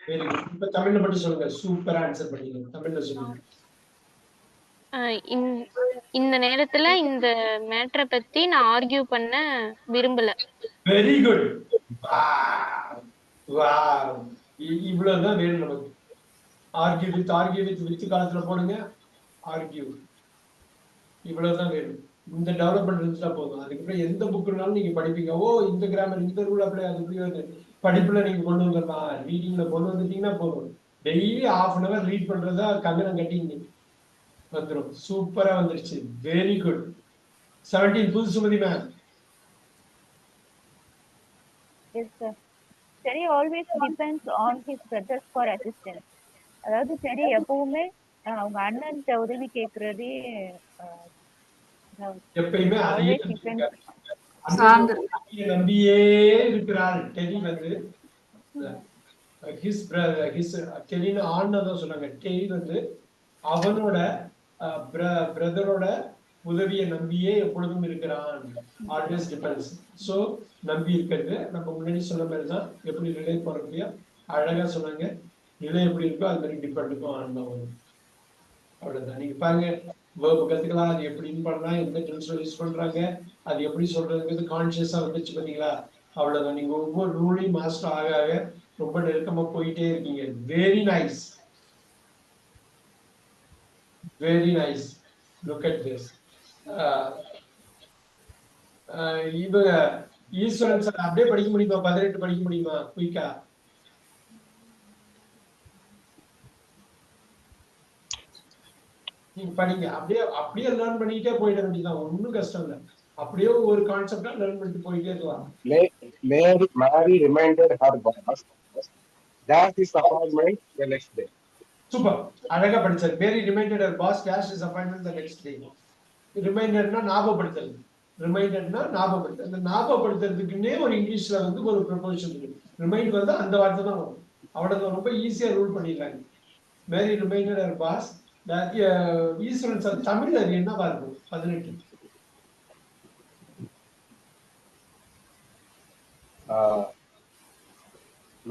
Very good. இப்ப தமிழ்ல மட்டும் சொல்லுங்க. சூப்பரா ஆன்சர் பண்ணீங்க. தமிழ்ல சொல்லுங்க. இந்த நேரத்துல இந்த மேட்டரை பத்தி நான் ஆர்கியூ பண்ண விரும்பல. Very good. இவ்வளவுதான் வேணும் நமக்கு. ஆர்கியூ வித் காலத்துல போடுங்க. ஆர்கியூ இவ்வளவுதான் வேணும். இந்த டெவலப்மெண்ட் இருந்துட்டா போதும். அதுக்கப்புறம் எந்த புக்குனாலும் நீங்க படிப்பீங்க. ஓ இந்த கிராமர் இந்த ரூல் அப்படி அது இப்படி வந்து படிப்புல நீங்க கொண்டு வந்துடலாம். ரீடிங்ல கொண்டு வந்துட்டீங்கன்னா போதும். டெய்லி ½ ரீட் பண்றதா கங்கணம் கட்டிங்க வந்துடும். சூப்பரா வந்துருச்சு. Very good. 17 புது Sumathi ma'am. Yes, sir. Seri always depends on his brothers for assistance. அதாவது சரி எப்பவுமே அவங்க அண்ணன்ட்ட உதவி கேட்கறதே எப்பயுமே அதையே always depends. நம்பியே இருக்கிறாள். டெரி வந்து ஹிஸ் டெரின்னு ஆண்தான் சொன்னாங்க. டெரி வந்து அவனோட பிரதரோட உதவியை நம்பியே எப்பொழுதும் இருக்கிறான். Always depends. சோ நம்பி இருக்கிறது நம்ம முன்னாடி சொன்ன மாதிரி தான். எப்படி ரிலே போறப்பையா அழகா சொன்னாங்க. ரிலே எப்படி இருக்கோ அது மாதிரி டிபெண்ட் இருக்கும் ஆன்மாவும். அவ்வளவுதான். நீங்க பாருங்க வேர்பு கத்துக்கலாம். அது எப்படின்னு பண்ணலாம், எந்த டென்ஸ்ல யூஸ் பண்றாங்க, அது எப்படி சொல்றதுங்கிறது கான்சியஸா வந்துச்சு பாத்தீங்களா? அவ்வளவுதான். நீங்க ஒவ்வொரு ரூலையும் மாஸ்டர் ஆக ஆக ரொம்ப நெருக்கமா போயிட்டே இருக்கீங்க. Very nice, very nice. Look at this. இவங்க ஈஸ்வரன் சார் அப்படியே படிக்க முடியுமா? 18 படிக்க முடியுமா குயிக்கா? நீங்க படிங்க. அப்படியே லேர்ன் பண்ணிட்டே போயிட வேண்டியதான். ஒன்றும் கஷ்டம் இல்லை. அப்படியே ஒரு கான்செப்டா லேர்ன் பண்ணிட்டு போயிட்டே இருக்கலாம். Mary reminded her boss that his appointment the next day. சூப்பர், அழகா படிச்சார். Mary reminded her boss dash is appointment the next day. ரிமைண்டர்னா ஞாபகப்படுத்தல். ரிமைண்டர்னா ஞாபகப்படுத்தல். அந்த ஞாபகப்படுத்துறதுக்குன்னே ஒரு இங்கிலீஷ்ல வந்து ஒரு ப்ரொபோசிஷன் இருக்கு. ரிமைண்ட் வந்து அந்த வார்த்தை தான் வரும். அவ்வளவுதான். ரொம்ப ஈஸியா ரூல் பண்ணிடலாங்க. மேரி ரிமைண்டட் ஹர் பாஸ். ஈஸ்வரன் சார் தமிழ்ல அது என்னவா இருக்கும்? 18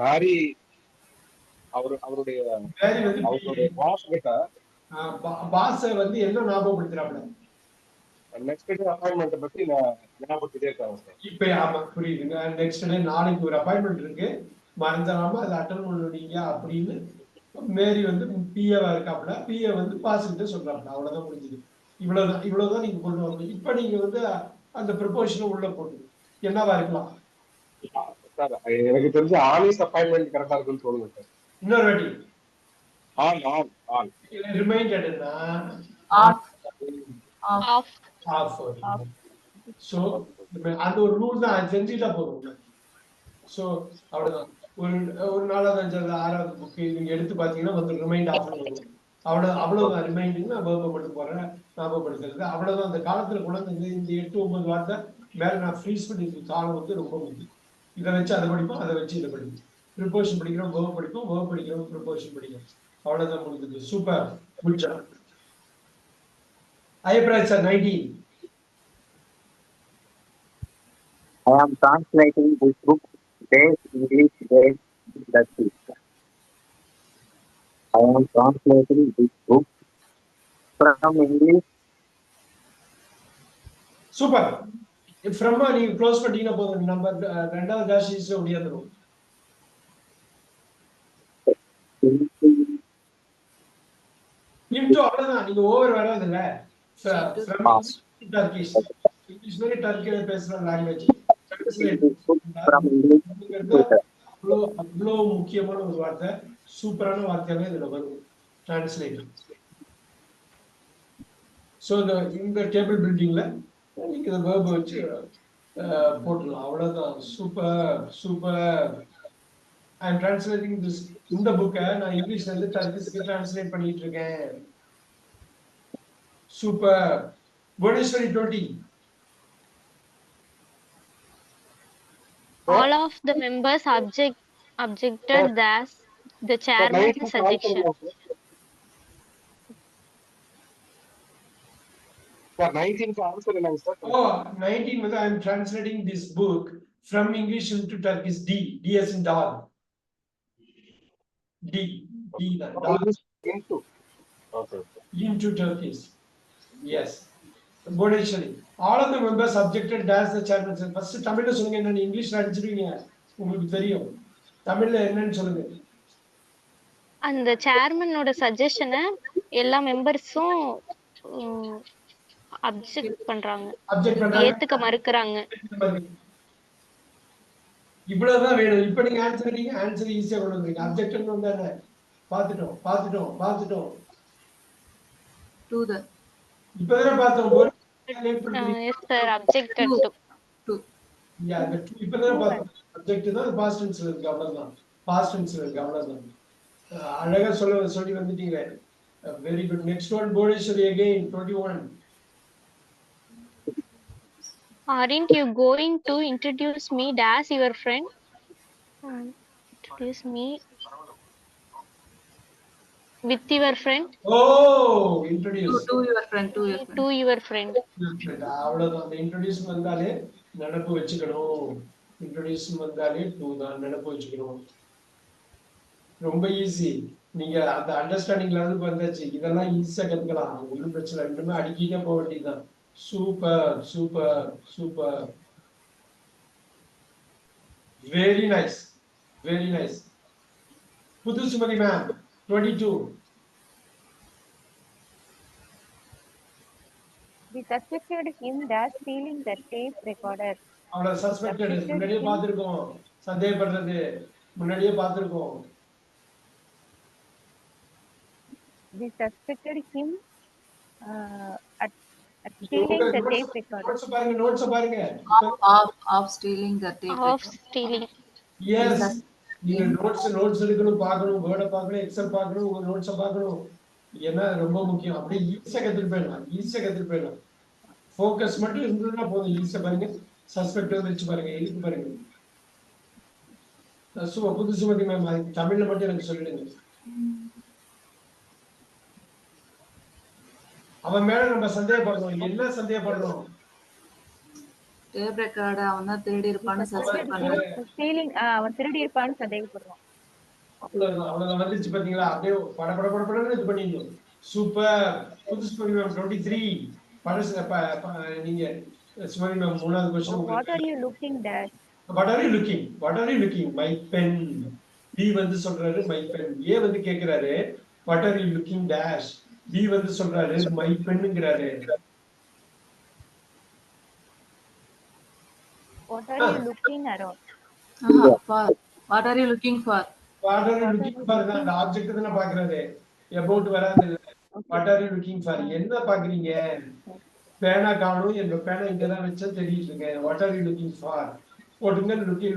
மேரி அவருடைய பாஸ் வந்து என்ன ஞாபகப்படுத்துறாப்ல? நெக்ஸ்ட் டே அப்பாயின்ட்மென்ட் பத்தி ஞாபகப்படுத்திட்டே இருக்காங்க சார். இப்போ ஆமா புரியுதுங்க. நெக்ஸ்ட் டே நாளைக்கு ஒரு அப்பாயின்மெண்ட் இருக்கு, மறந்துடாம அதை அட்டன் பண்ணுவீங்க அப்படின்னு மேரி வந்து பிஏவா இருக்காப்ல. பிஏ வந்து பாஸ் கிட்ட சொல்றாப்ல. அவ்வளவுதான் முடிஞ்சது. இவ்வளவுதான் நீங்க கொண்டு வரணும். இப்ப நீங்க வந்து அந்த ப்ரொபோஷனை உள்ள போட்டு என்னவா இருக்கலாம்? சார் எனக்கு தெரிஞ்ச ஆனிஸ் அப்பாயின்ட்மெண்ட் கரெக்டா இருக்குன்னு தோணுது சார். இன்னொரு வாட்டி ஆன் ரிமைண்டட்னா ஆஃப். சோ அந்த ஒரு ரூல் தான் செஞ்சுட்டா போதும். சோ அவ்வளவுதான். ஒரு 4வது 5வது 6வது புக்கு நீங்க எடுத்து பாத்தீங்கன்னா வந்து ரிமைண்ட் ஆஃப் வரும். அவ்வளவுதான். ரிமைண்டிங்னா வேர்பை மட்டும் போறேன், ஞாபகப்படுத்துறது. அவ்வளவுதான். அந்த காலத்துல குழந்தை இந்த 8 9 வார்த்தை மேல நான் ஃப்ரீஸ் பண்ணிருக்க காலம் வந்து ரொம்ப முக்கியம். இதை வச்சு அதை படிப்போம், அதை வச்சு இதை படிப்போம். ப்ரிப்போஷன் படிக்கிறோம், வேர்ப் படிப்போம், வேர்ப் படிக்கிறோம், ப்ரிப்போஷன் படிக்கிறோம். அவ்வளவுதான் முடிஞ்சது. Super, good job. Ayyapraj sir 19. I am translating this book days English days Dutch. I am translating this book from English. Super. From நீங்க க்ளோஸ் பண்ணிட்டீங்கன்னா போதும். நம்பர் 2வது டாஷ் ஈஸியா முடியாதுரும். இன்டு அவ்வளவுதான். நீங்க ஓவர் வராது இல்ல. ஃப்ரம் டர்க்கிஷ் இங்கிலீஷ் மாதிரி டர்க்கில பேசுற லாங்குவேஜ் அவ்வளோ முக்கியமான ஒரு வார்த்தை. சூப்பரான வார்த்தையாவே இதுல வரும். டிரான்ஸ்லேட். ஸோ இந்த டேபிள் பில்டிங்ல நீங்க இந்த வேர்பை வச்சு போட்டுடலாம். அவ்வளவுதான். Super super. I am translating this. இந்த புக்கை நான் இங்கிலீஷ்ல இருந்து டர்க்கிஷ்க்கு டிரான்ஸ்லேட் பண்ணிட்டு இருக்கேன். Super. Bhuvaneswari 20. All of the members objected that the chairman's suggestion. Sir, 19th answer என்னங்க சார்? Oh, 19 வந்து I am translating this book from English into Turkish. D as in dog. D தான். Into. Okay. Into Turkish. Yes. Bodheshwari. All of the members subjected dash the chairman. First தமிழ்ல சொல்லுங்க, என்ன இங்கிலீஷ்ல அடிச்சிருவீங்க, உங்களுக்கு தெரியும். தமிழ்ல என்னன்னு சொல்லுங்க. அந்த சேர்மனோட சஜஷனை எல்லா மெம்பர்ஸும் அப்செக்ட் பண்றாங்க, அப்ஜெக்ட் பண்றாங்க, ஏத்துக்க மறுக்கறாங்க. இவ்வளவுதான் வேணும். இப்ப நீங்க ஆன்சர் பண்ணீங்க, ஆன்சர் ஈஸியா கொண்டு வந்தீங்க. அப்ஜெக்ட்னு வந்தா என்ன? பார்த்துட்டோம். To the இப்பதானே பார்த்தோம். Yes sir, objected to. Yeah, இப்பதானே பார்த்தோம். அப்ஜெக்ட் தான் பாஸ்ட் டென்ஸ்ல இருக்கு, அவ்வளவுதான். பாஸ்ட் டென்ஸ்ல இருக்கு, அவ்வளவுதான். அழகா சொல்லி வந்துட்டீங்க. Very good. Next one Bodeswari again 21. Aren't you going to introduce me as your friend? Introduce me with your friend. Oh, introduce. to your friend. To your friend. அவ்வளவுதான். அந்த இன்ட்ரோடியூஸ் வந்தாலே நினைப்பு வச்சுக்கணும். இன்ட்ரோடியூஸ் வந்தாலே டூ தான், நினைப்பு வச்சுக்கணும். ரொம்ப ஈஸி. நீங்க அந்த அண்டர்ஸ்டாண்டிங் லெவலுக்கு வந்தாச்சு. இதெல்லாம் ஈஸியா கத்துக்கலாம், ஒன்றும் பிரச்சனை. ரெண்டுமே அடிக்கிட்டே போக வேண்டியதுதான். சூப்பர். Very nice. புது Sumathi ma'am 22. We suspected him that stealing the tape recorder. அவளை சஸ்பெக்டட் முன்னாடியே பார்த்திருக்கோம். சந்தேகப்படுறது முன்னாடியே பார்த்திருக்கோம். We suspected him at stealing the tape recorder. Notes பாருங்க. Of stealing the tape Of recorder. stealing. Yes. நீங்க நோட்ஸ் எடுக்கணும், பார்க்கணும், வேர்டை பார்க்கணும், எக்ஸல் பார்க்கணும், உங்க நோட்ஸை பார்க்கணும். ஏன்னா ரொம்ப முக்கியம். அப்படியே ஈஸியா கத்துட்டு போயிடலாம். ஃபோக்கஸ் மட்டும் இருந்ததுன்னா போதும். ஈஸியா பாருங்க. சஸ்பெக்ட் வச்சு பாருங்க, எழுதி பாருங்க. புது சுமதி மேம் தமிழ்ல மட்டும் எனக்கு சொல்லிடுங்க. அவன் மேல நம்ம சந்தேகப்படணும். என்ன சந்தேகப்படணும்? டேப் ரெக்கார்ட் அவன் தான் திருடி இருப்பான்னு சஸ்பெக்ட் பண்றான். ஸ்டீலிங் அவன் திருடி இருப்பான்னு சந்தேகப்படுறான். அவ்வளவுதான் வந்துச்சு பாத்தீங்களா? அப்படியே படன்னு இது பண்ணிடணும். சூப்பர். புது சுமதி மேம் 23. நீங்க சுமதி மேம் 3வது question. What are you looking at? What are you looking? My pen. B வந்து சொல்றாரு my pen. A வந்து கேக்குறாரு what are you looking dash. B வந்து சொல்றாரு my penங்கறாரு. What are you looking around? For what are you looking for? What are you looking for? அந்த ஆப்ஜெக்ட் தான பாக்குறாரு. about வராது. What are you looking for? என்ன பாக்குறீங்க? பேனா காணோம், எங்க பேனா இங்க தான் வச்சா தெரியுது இருக்கு. What are you looking for? போடுங்க.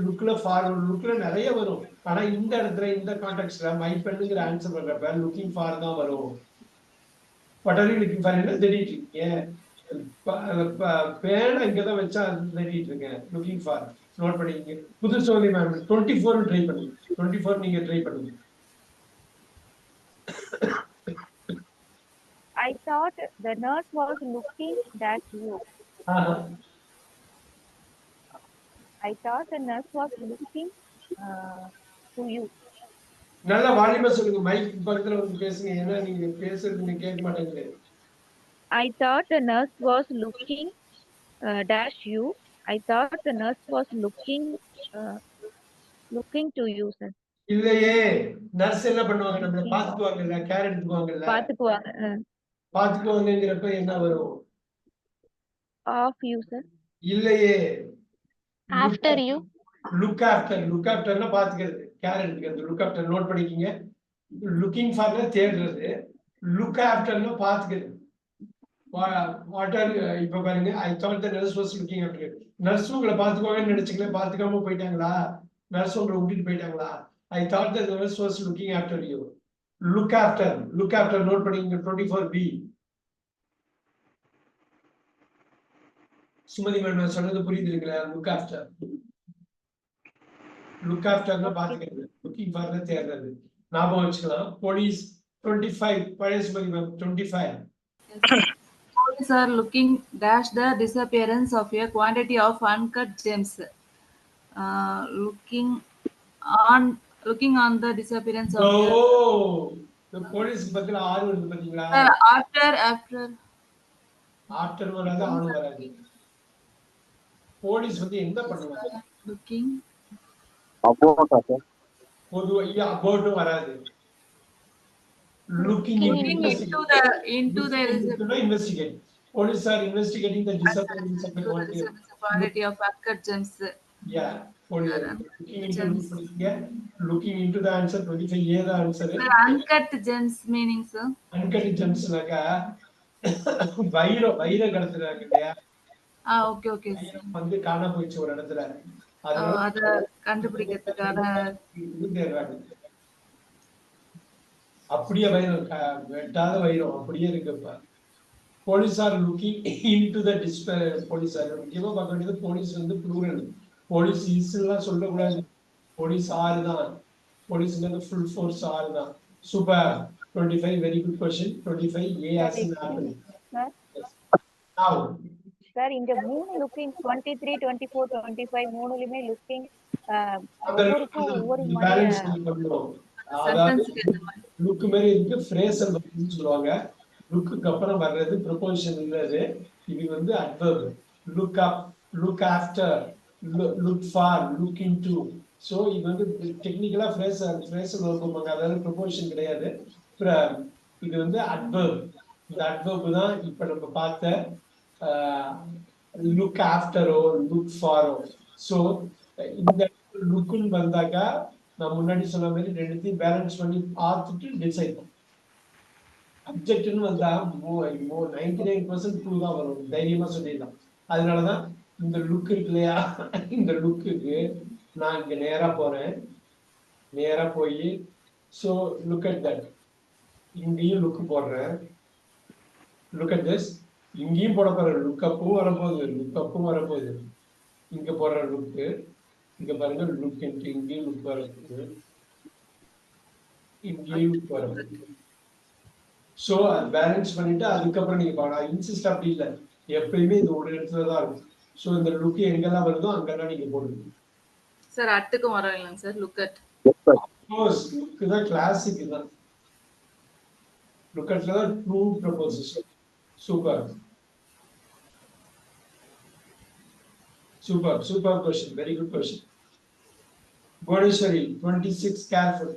லுக்ல ஃபார் லுக்ல நிறைய வரும். ஆனா இந்த இடத்துல இந்த கான்டெக்ஸ்ட்ல மை பென்னுங்கிற ஆன்சர் பண்றப்ப லுக்கிங் ஃபார் தான் வரும். What are you looking for என்ன தேடிட்டு இருக்கீங்க? பேனா இங்க தான் வச்சா தேடிட்டு இருக்கேன். லுக்கிங் ஃபார் நோட் பண்ணிக்கங்க. புது சோதி மேம் 24 ட்ரை பண்ணுங்க. 24 நீங்க ட்ரை பண்ணுங்க. I thought the nurse was looking at you. I thought the nurse was looking to you. நல்ல வால்யூமா சொல்லுங்க. மைக் பக்கத்துல வந்து பேசுங்க. ஏன்னா நீங்க பேசுறது நீங்க கேட்க மாட்டேங்குது. I thought the nurse was looking dash you. I thought the nurse was looking to you, sir. இல்லையே, நர்ஸ் என்ன பண்ணுவாங்க? நம்மள பாத்துக்குவாங்கல்ல, கேர் எடுத்துக்குவாங்கல்ல. பாத்துக்குவாங்கங்கறப்ப என்ன வரும்? Of you, sir. இல்லையே. After you. Look afterனா பாத்துக்கிறது, கேர் எடுத்துக்கிறது. look after நோட் பண்ணிக்கீங்க. looking forனா தேடுறது, look afterனா பாத்துக்கிறது. what are இப்ப பாருங்க. I thought the nurse was looking after you. Nurse உங்களை பாத்துக்குவாங்கன்னு நினைச்சீங்களே, பாத்துக்காம போயிட்டாங்களா? நர்ஸ் உங்களை விட்டுட்டு போயிட்டாங்களா? I thought the nurse was looking after you. look after note பண்ணிக்கீங்க. 24B. சுமதி மேடம் சொன்னது புரியுதுங்களா? லுக் ஆஃப்டர்னா பாத்துக்கிறது, லுக்கிங் ஃபார்னா தேடுறது. ஞாபகம் வச்சுக்கலாம். போலீஸ் 25. பழைய Sumathi ma'am 25. Police are looking dash the disappearance of a quantity of uncut gems. Looking on the disappearance of the police பத்தில ஆறு வருது பாத்தீங்களா? after ஆஃப்டர் வராது, ஆன் வராது. போலீஸ் வந்து என்ன பண்ணுவாங்க? Looking About sir. பொதுவா அபவுட்டும் வராது. Looking looking into the investigate. Police are investigating the disappearance of the quantity. disappearance of occurred gems. Yeah, looking into the answer 25A the answer. Sir, uncut gems meaning sir? Uncut gems naga வைர கடத்துறாங்க இல்லையா? Okay okay sir. வந்து காணா போயிடுச்சு ஒரு இடத்துல. அதனால அத கண்டுபிடிக்கிறதுக்கான அப்படியே வைரம் வெட்டாத வைரம் அப்படியே இருக்குப்பா. Police are looking into the display. Police are முக்கியமா பார்க்க வேண்டியது போலீஸ் வந்து ப்ளூரல். போலீஸ் இஸ்லாம் சொல்லக்கூடாது. போலீஸ் ஆர் தான். போலீஸ்ங்கிறது ஃபுல் ஃபோர்ஸ் ஆர் தான். Super. 25 very good question. 25A as an apple. Now sir இந்த மூணு லுக்கிங் 23 24 25 மூணுலயுமே லுக்கிங் ஒவ்வொருக்கும் ஒவ்வொரு பேலன்ஸ் மாதிரி பண்ணுவோம். அதாவது லுக் மாதிரி இருக்கு, ஃப்ரேசல் சொல்லுவாங்க. லுக்கு அப்புறம் வர்றது ப்ரொபோசிஷன் இல்லது. இது வந்து adverb. Look up, look after, look for, look into. So இது வந்து டெக்னிக்கலா ஃப்ரேசல் வர்பாங்க. அதாவது ப்ரொபோசிஷன் கிடையாது. இது வந்து அட்வர்ப். இந்த அட்வர்ப் தான் இப்ப நம்ம பார்த்த லுக் ஆஃப்டரோ லுக் ஃபாரோ. ஸோ இந்த லுக்குன்னு வந்தாக்கா நான் முன்னாடி சொன்ன மாதிரி ரெண்டுத்தையும் பேலன்ஸ் பண்ணி பார்த்துட்டு டிசைட் பண்ணும். அப்ஜெக்ட்னு வந்தா 99% ட்ரூ தான் வரும், தைரியமா சொல்லிடலாம். அதனாலதான் இந்த லுக் இருக்கு இல்லையா, இந்த லுக்குக்கு நான் இங்க நேரா போறேன். நேரா போய் ஸோ லுக் அட் தட். இங்கேயும் லுக் போடுறேன். Look at this. இங்கேயும் போட போறேன். லுக் அப்பும் வரப்போகுது, லுக் அப்பும் வரப்போகுது. இங்க போடுற லுக்கு இங்க பாருங்க, லுக் இன்ட்டு இங்கேயும் லுக் வரப்போகுது, இங்கேயும் லுக் வரப்போகுது. ஸோ அது பேலன்ஸ் பண்ணிட்டு அதுக்கப்புறம் நீங்க பாடா இன்சிஸ்ட் அப்படி இல்லை, எப்பயுமே இந்த ஒரு இடத்துல தான் இருக்கும். ஸோ இந்த லுக்கு எங்கெல்லாம் வருதோ அங்கெல்லாம் நீங்க போடுங்க. சார் அட்டுக்கும் வர இல்லைங்க சார். லுக் அட் லுக்கு தான் கிளாசிக் தான். லுக் அட்ல தான் true proposition. Super super super question, very good question. Boneshwari 26, careful.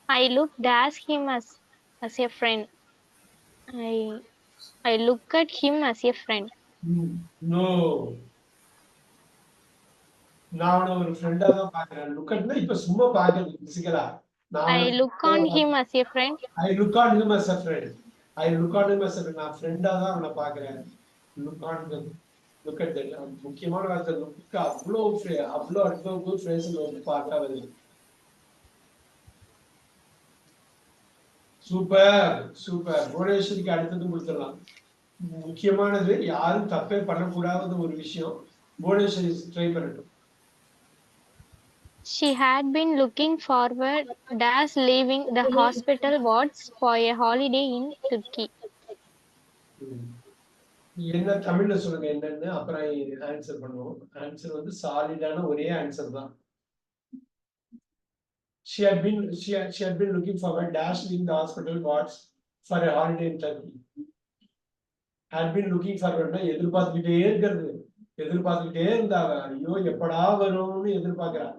I looked at him as a friend. I look at him as a friend. No, நான் ஒரு ஃப்ரெண்டா தான் பாக்குறேன். லுக் அட்னா இப்ப சும்மா பாக்குறது பிசிக்கலா. I look on him as a friend. I look on him as a friend. I look on him as a friend. நான் ஃப்ரெண்டா தான் அவனை பாக்குறேன். Look on him. Look at that. முக்கியமான வார்த்தை லுக்கு. அவ்வளோ அட்வர்ப் ஃப்ரேசல் வந்து பார்ட்டா வருது. Super super. புவனேஸ்வரிக்கு அடுத்தது கொடுத்துடலாம். முக்கியமானது, யாரும் தப்பே பண்ணக்கூடாத ஒரு விஷயம். புவனேஸ்வரி ட்ரை பண்ணட்டும். She had been looking forward as leaving the hospital wards for a holiday in Turkey. என்ன தமிழ்ல சொல்லுங்க என்னன்னு, அப்புறம் ஆன்சர் பண்ணுவோம். ஆன்சர் வந்து சாலிடான ஒரே ஆன்சர் தான். She had been looking forward dash leaving the hospital wards for a holiday in Turkey. Had been looking forward னா எதிர்பார்த்துக்கிட்டே இருக்கிறது. எதிர்பார்த்துக்கிட்டே இருந்தாங்க. ஐயோ எப்படா வரும்னு எதிர்பார்க்கிறா.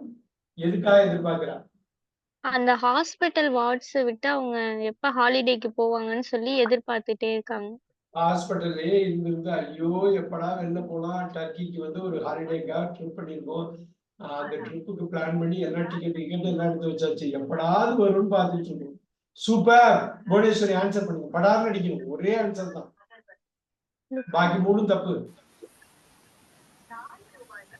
எதுக்காக எதிர்பார்க்கிறா? அந்த ஹாஸ்பிட்டல் வார்ட்ஸ் விட்டு அவங்க எப்ப ஹாலிடேக்கு போவாங்கன்னு சொல்லி எதிர்பார்த்துட்டே இருக்காங்க. ஹாஸ்பிட்டல்லே இருந்து ஐயோ எப்படா வெளில போலாம், டர்க்கிக்கு வந்து ஒரு ஹாலிடேக்காக ட்ரிப் பண்ணிருக்கோம். அந்த ட்ரிப்புக்கு பிளான் பண்ணி எல்லாம் டிக்கெட் எல்லாம் எடுத்து வச்சாச்சு, எப்படாவது வரும்னு பார்த்துட்டு இருக்கோம். சூப்பர். புவனேஸ்வரி ஆன்சர் பண்ணுங்க. படார்னு அடிக்கணும், ஒரே ஆன்சர் தான், பாக்கி மூணும் தப்பு.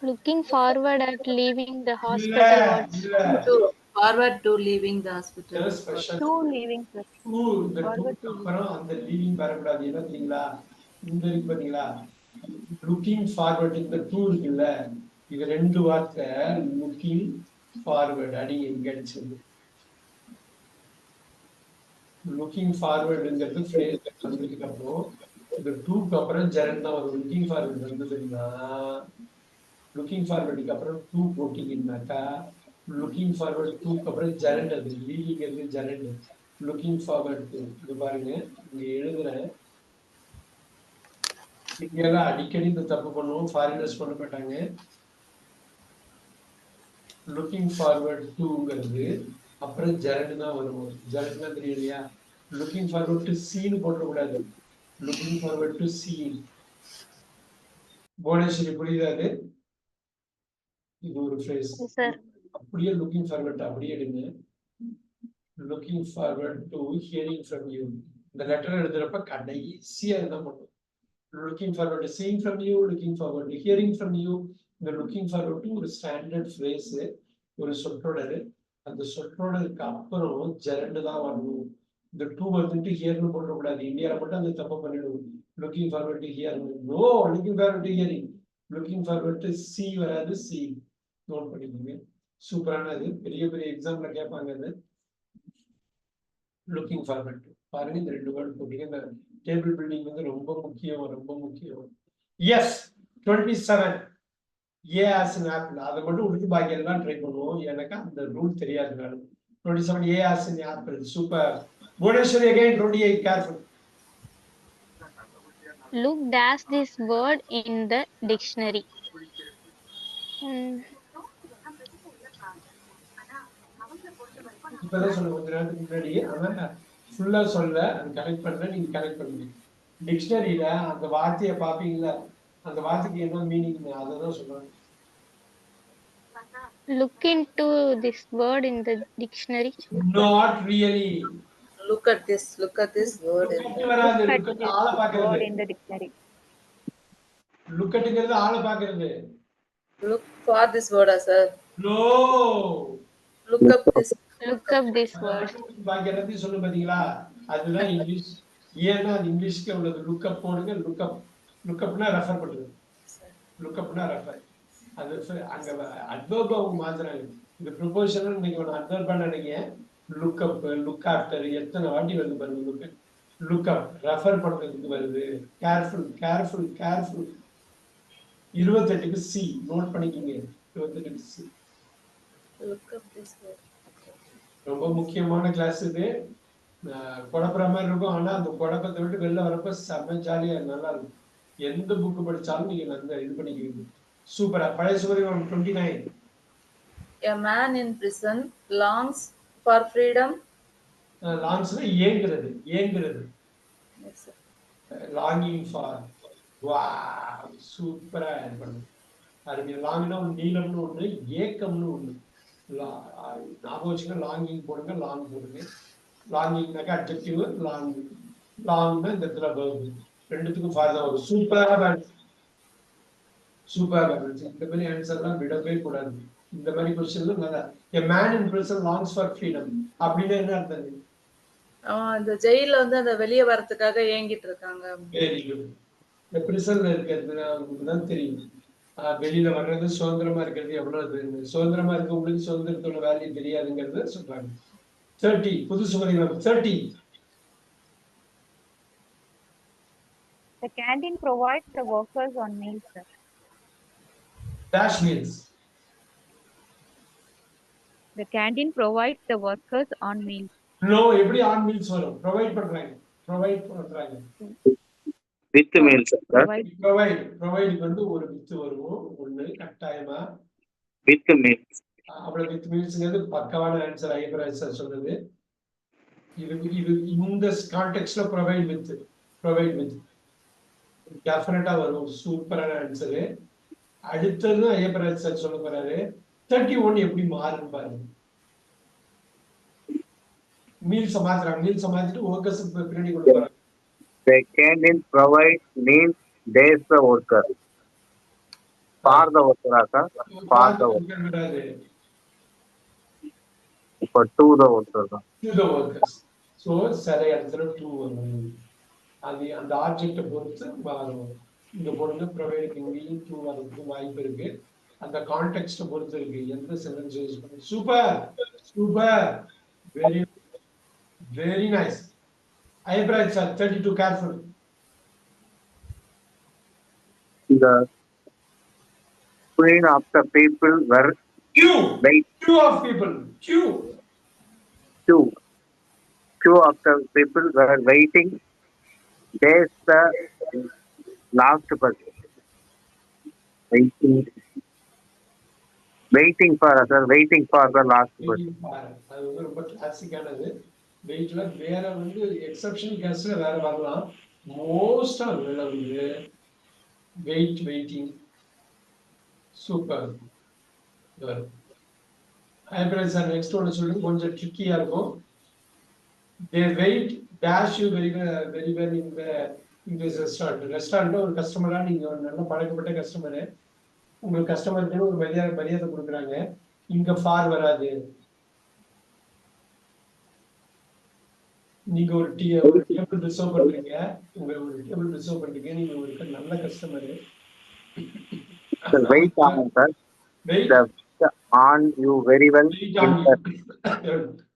Looking forward at leaving the hospital wards. Forward to leaving the hospital. to leaving sir. இந்த டூக்கு அப்புறம் அந்த லீவிங் வரக்கூடாது. என்ன தெரியுங்களா, இந்த இருக்கு பாத்தீங்களா, லுக்கிங் ஃபார்வர்ட். இந்த டூ இருக்குல்ல, இது ரெண்டு வார்த்தை. லுக்கிங் ஃபார்வர்ட் அடிங்க, இங்க அடிச்சது. லுக்கிங் ஃபார்வர்டுங்கிறது ஃப்ரேஸ் வந்ததுக்கு அப்புறம் இந்த டூக்கு அப்புறம் ஜெரண்ட் தான் வரும். லுக்கிங் ஃபார்வர்ட் வந்ததுன்னா, லுக்கிங் ஃபார்வர்டுக்கு அப்புறம் டூ போட்டீங்கன்னாக்கா, லுக்கிங் ஃபார்வர்ட் டூக்கு அப்புறம் ஜெரண்ட், அது leaving gerund. Looking forward to. இது பாருங்க, இங்க எழுதுறேன். இங்கெல்லாம் அடிக்கடி இந்த தப்பு பண்ணுவோம், ஃபாரினர்ஸ் பண்ண மாட்டாங்க. லுக்கிங் ஃபார்வர்ட் டுங்கிறது அப்புறம் ஜெரண்ட் தான் வரும். ஜெரண்ட் தான் தெரியும் இல்லையா? லுக்கிங் ஃபார்வர்ட் டு சீன்னு போட்டக்கூடாது. Looking forward to seen. Bhuvaneswari புரியுதா அது? இது ஒரு ஃப்ரேஸ். சார் அப்படியே லுக்கிங் ஃபார்வர்ட் அப்படியே எடுங்க. Looking forward to hearing from you. இந்த லெட்டர் எழுதுறப்ப கடைசியா தான் பண்ணும். Looking forward to seeing from you, looking forward to hearing from you. இந்த லுக்கிங் ஃபார்வர்ட் டு ஒரு ஸ்டாண்டர்ட் ஃப்ரேஸ், ஒரு சொற்றொடர். அந்த சொற்றொடருக்கு அப்புறம் ஜெரண்ட் தான் வரணும். இந்த டூ வந்துட்டு ஹியர்னு போடக்கூடாது. இந்தியாவில் மட்டும் அந்த தப்பை பண்ணிடுவோம். Looking forward to hear, no, looking forward to hearing. Looking forward to see வராது, சி. நோட் பண்ணிக்கோங்க. சூப்பரானது, பெரிய பெரிய எக்ஸாம்ல கேட்பாங்க. அது லுக்கிங் ஃபார்வர்ட் டு பாருங்க, இந்த 2 வேர்ட் போட்டீங்க. இந்த டேபிள் பில்டிங் வந்து ரொம்ப முக்கியம், ரொம்ப முக்கியம். Yes 27 A as an apple. அதை மட்டும் விட்டு பாக்கி எல்லாம் ட்ரை பண்ணுவோம். எனக்கு அந்த ரூல் தெரியாது. 27 A as an apple. Super. Bhuvaneswari again 28 careful. look dash this word in the dictionary. இப்பதான் சொல்ல கொஞ்ச நேரத்துக்கு முன்னாடி, ஆனா ஃபுல்லா சொல்ல அது கனெக்ட் பண்ற, நீங்க கனெக்ட் பண்ணுங்க. டிக்ஷனரியில அந்த வார்த்தையை பாப்பீங்களா, அந்த வார்த்தைக்கு என்ன மீனிங் அதை தான் சொல்றாங்க. Look into this word in the dictionary. Not really. Look at this word. வராது. Look at Look at this ஆளை word பாக்குறது. in the dictionary. Look atங்கிறது ஆளை பாக்குறது. Look for this word, sir. No. Look up this. Look up this word. பாக்கி எல்லாத்தையும் சொல்லு பாத்தீங்களா, அதுதான் இங்கிலீஷ். ஏன்னா அது இங்கிலீஷ்க்கு உள்ளது. லுக் அப் போடுங்க. லுக் அப், லுக் அப்னா ரெஃபர் பண்ணுறது. லுக் அப்னா ரெஃபர். அது அங்க அட்வர்ப் அவங்க மாத்துறாங்க. இது ப்ரொபோஷனல். நீங்க ஒன்று அட்வர்ப் பண்ணீங்க, லுக் அப், லுக் ஆஃப்டர், எத்தனை வாட்டி வருது பாருங்க. லுக், லுக் அப் ரெஃபர் பண்றதுக்கு வருது. Careful, careful, careful. 28க்கு சி நோட் பண்ணிக்கிங்க. 28க்கு C. Look up this word. ரொம்ப முக்கியமான கிளாஸ் இது. குழப்புற மாதிரி இருக்கும், ஆனா அந்த குழப்பத்தை விட்டு வெளில வரப்ப செம்ம ஜாலியா நல்லா இருக்கும். எந்த புக்கு படிச்சாலும் நீங்க நல்லா இது பண்ணிக்கிறீங்க. சூப்பரா. பழைய சுவரி 29. A man in prison longs for freedom. லாங்ஸ்னா ஏங்குறது, ஏங்குறது. Yes, sir. Longing for. வா, சூப்பரா இது பண்ணுங்க. அருமையா. லாங்னா ஒன்று, நீளம்னு ஒன்று, ஏக்கம்னு ஒன்று. ஞாபகம் வச்சுங்க. லாங்கிங் போடுங்க, லாங் போடுங்க. லாங்கிங்னாக்கா அட்ஜெக்டிவ், லாங். லாங்னா இந்த இடத்துல verb. ரெண்டுத்துக்கும் ஃபார் தான் வரும். சூப்பரா, சூப்பரா. இந்த மாதிரி ஆன்சர்லாம் விடவே கூடாது. இந்த மாதிரி கொஸ்டின்ல நல்லா. A man in prison longs for freedom அப்படின்னு என்ன அர்த்தம்? அவன் அந்த ஜெயில வந்து அந்த வெளியே வரதுக்காக ஏங்கிட்டு இருக்காங்க. Very good. இந்த பிரிசன்ல இருக்கிறது அவங்களுக்கு தான் தெரியும். வெளியில வர்றது, சுதந்திரமா இருக்கிறது எவ்வளவு. சுதந்திரமா இருக்கவங்களுக்கு சுதந்திரத்தோட வேல்யூ தெரியாதுங்கிறது சொல்றாங்க. 30 புது சுமதிமம் 30. The canteen provides the workers on meals, sir. Dash meals. The canteen provides the workers on meals. No, எப்படி on meals வரும்? ப்ரொவைட் பண்றாங்க. ப்ரொவைட் பண்றாங்க. With meals, sir. ப்ரொவைட், ப்ரொவைடுக்கு வந்து ஒரு வித் வரும் ஒண்ணு கட்டாயமா. With meals. அப்புறம் வித் மீல்ஸ்ங்கிறது பக்கவான ஆன்சர். ஐயப்பராஜ் சார் சொன்னது. இது இது இந்த கான்டெக்ட்ல ப்ரொவைட் வித், ப்ரொவைட் வித் டெஃபினட்டா வரும். சூப்பரான ஆன்சரு. அடுத்தது ஐயப்பராஜ் சார் சொல்ல போறாரு. 31 எப்படி மாறுன்னு பாருங்க. மீல்ஸ் மாத்துறாங்க. மீல்ஸ் மாத்திட்டு ஒர்க்கர்ஸ் பின்னாடி கொண்டு போறாங்க. The canteen provides meals days the worker. For the worker, sir. For the worker. For to the worker, sir. To the workers. So சில இடத்துல to வரும். அது அந்த ஆப்ஜெக்டை பொறுத்து மாறும். இந்த பொருள் ப்ரொவைடுக்கு இங்கேயும் to வரதுக்கு வாய்ப்பு இருக்கு. அந்த கான்டெக்ஸ்ட்டை பொறுத்து இருக்கு எந்த சென்டென்ஸ் யூஸ் பண்ணி. Super, super. Very very nice. Ayyapparaj sir 32 careful. The queen of the people were Queue. wait. Queue of people. Queue. Queue of the people were waiting. Days the Last person. Waiting for sir. Waiting for the last person. அது வந்து ரொம்ப கிளாசிக்கானது. வெயிட்ல வேற வந்து எக்ஸெப்ஷன் கேஸ்ல வேற வரலாம். மோஸ்டா அதுல வந்து waiting super. Hybrid sir next ஒன்று சொல்லுங்க, கொஞ்சம் ட்ரிக்கியா இருக்கும். They wait dash you very well இந்த ரெஸ்டாரண்ட் ஒரு கஸ்டமரா நீங்க ஒரு நல்ல பழக்கப்பட்ட கஸ்டமரு, உங்களுக்கு கஸ்டமருக்கு ஒரு மரியாதை கொடுக்குறாங்க. இங்க ஃபார் வராது. நீங்க ஒரு டேபிள் ரிசர்வ் பண்றீங்க, நீங்க ஒரு நல்ல customer. Wait on sir. Wait On you very well.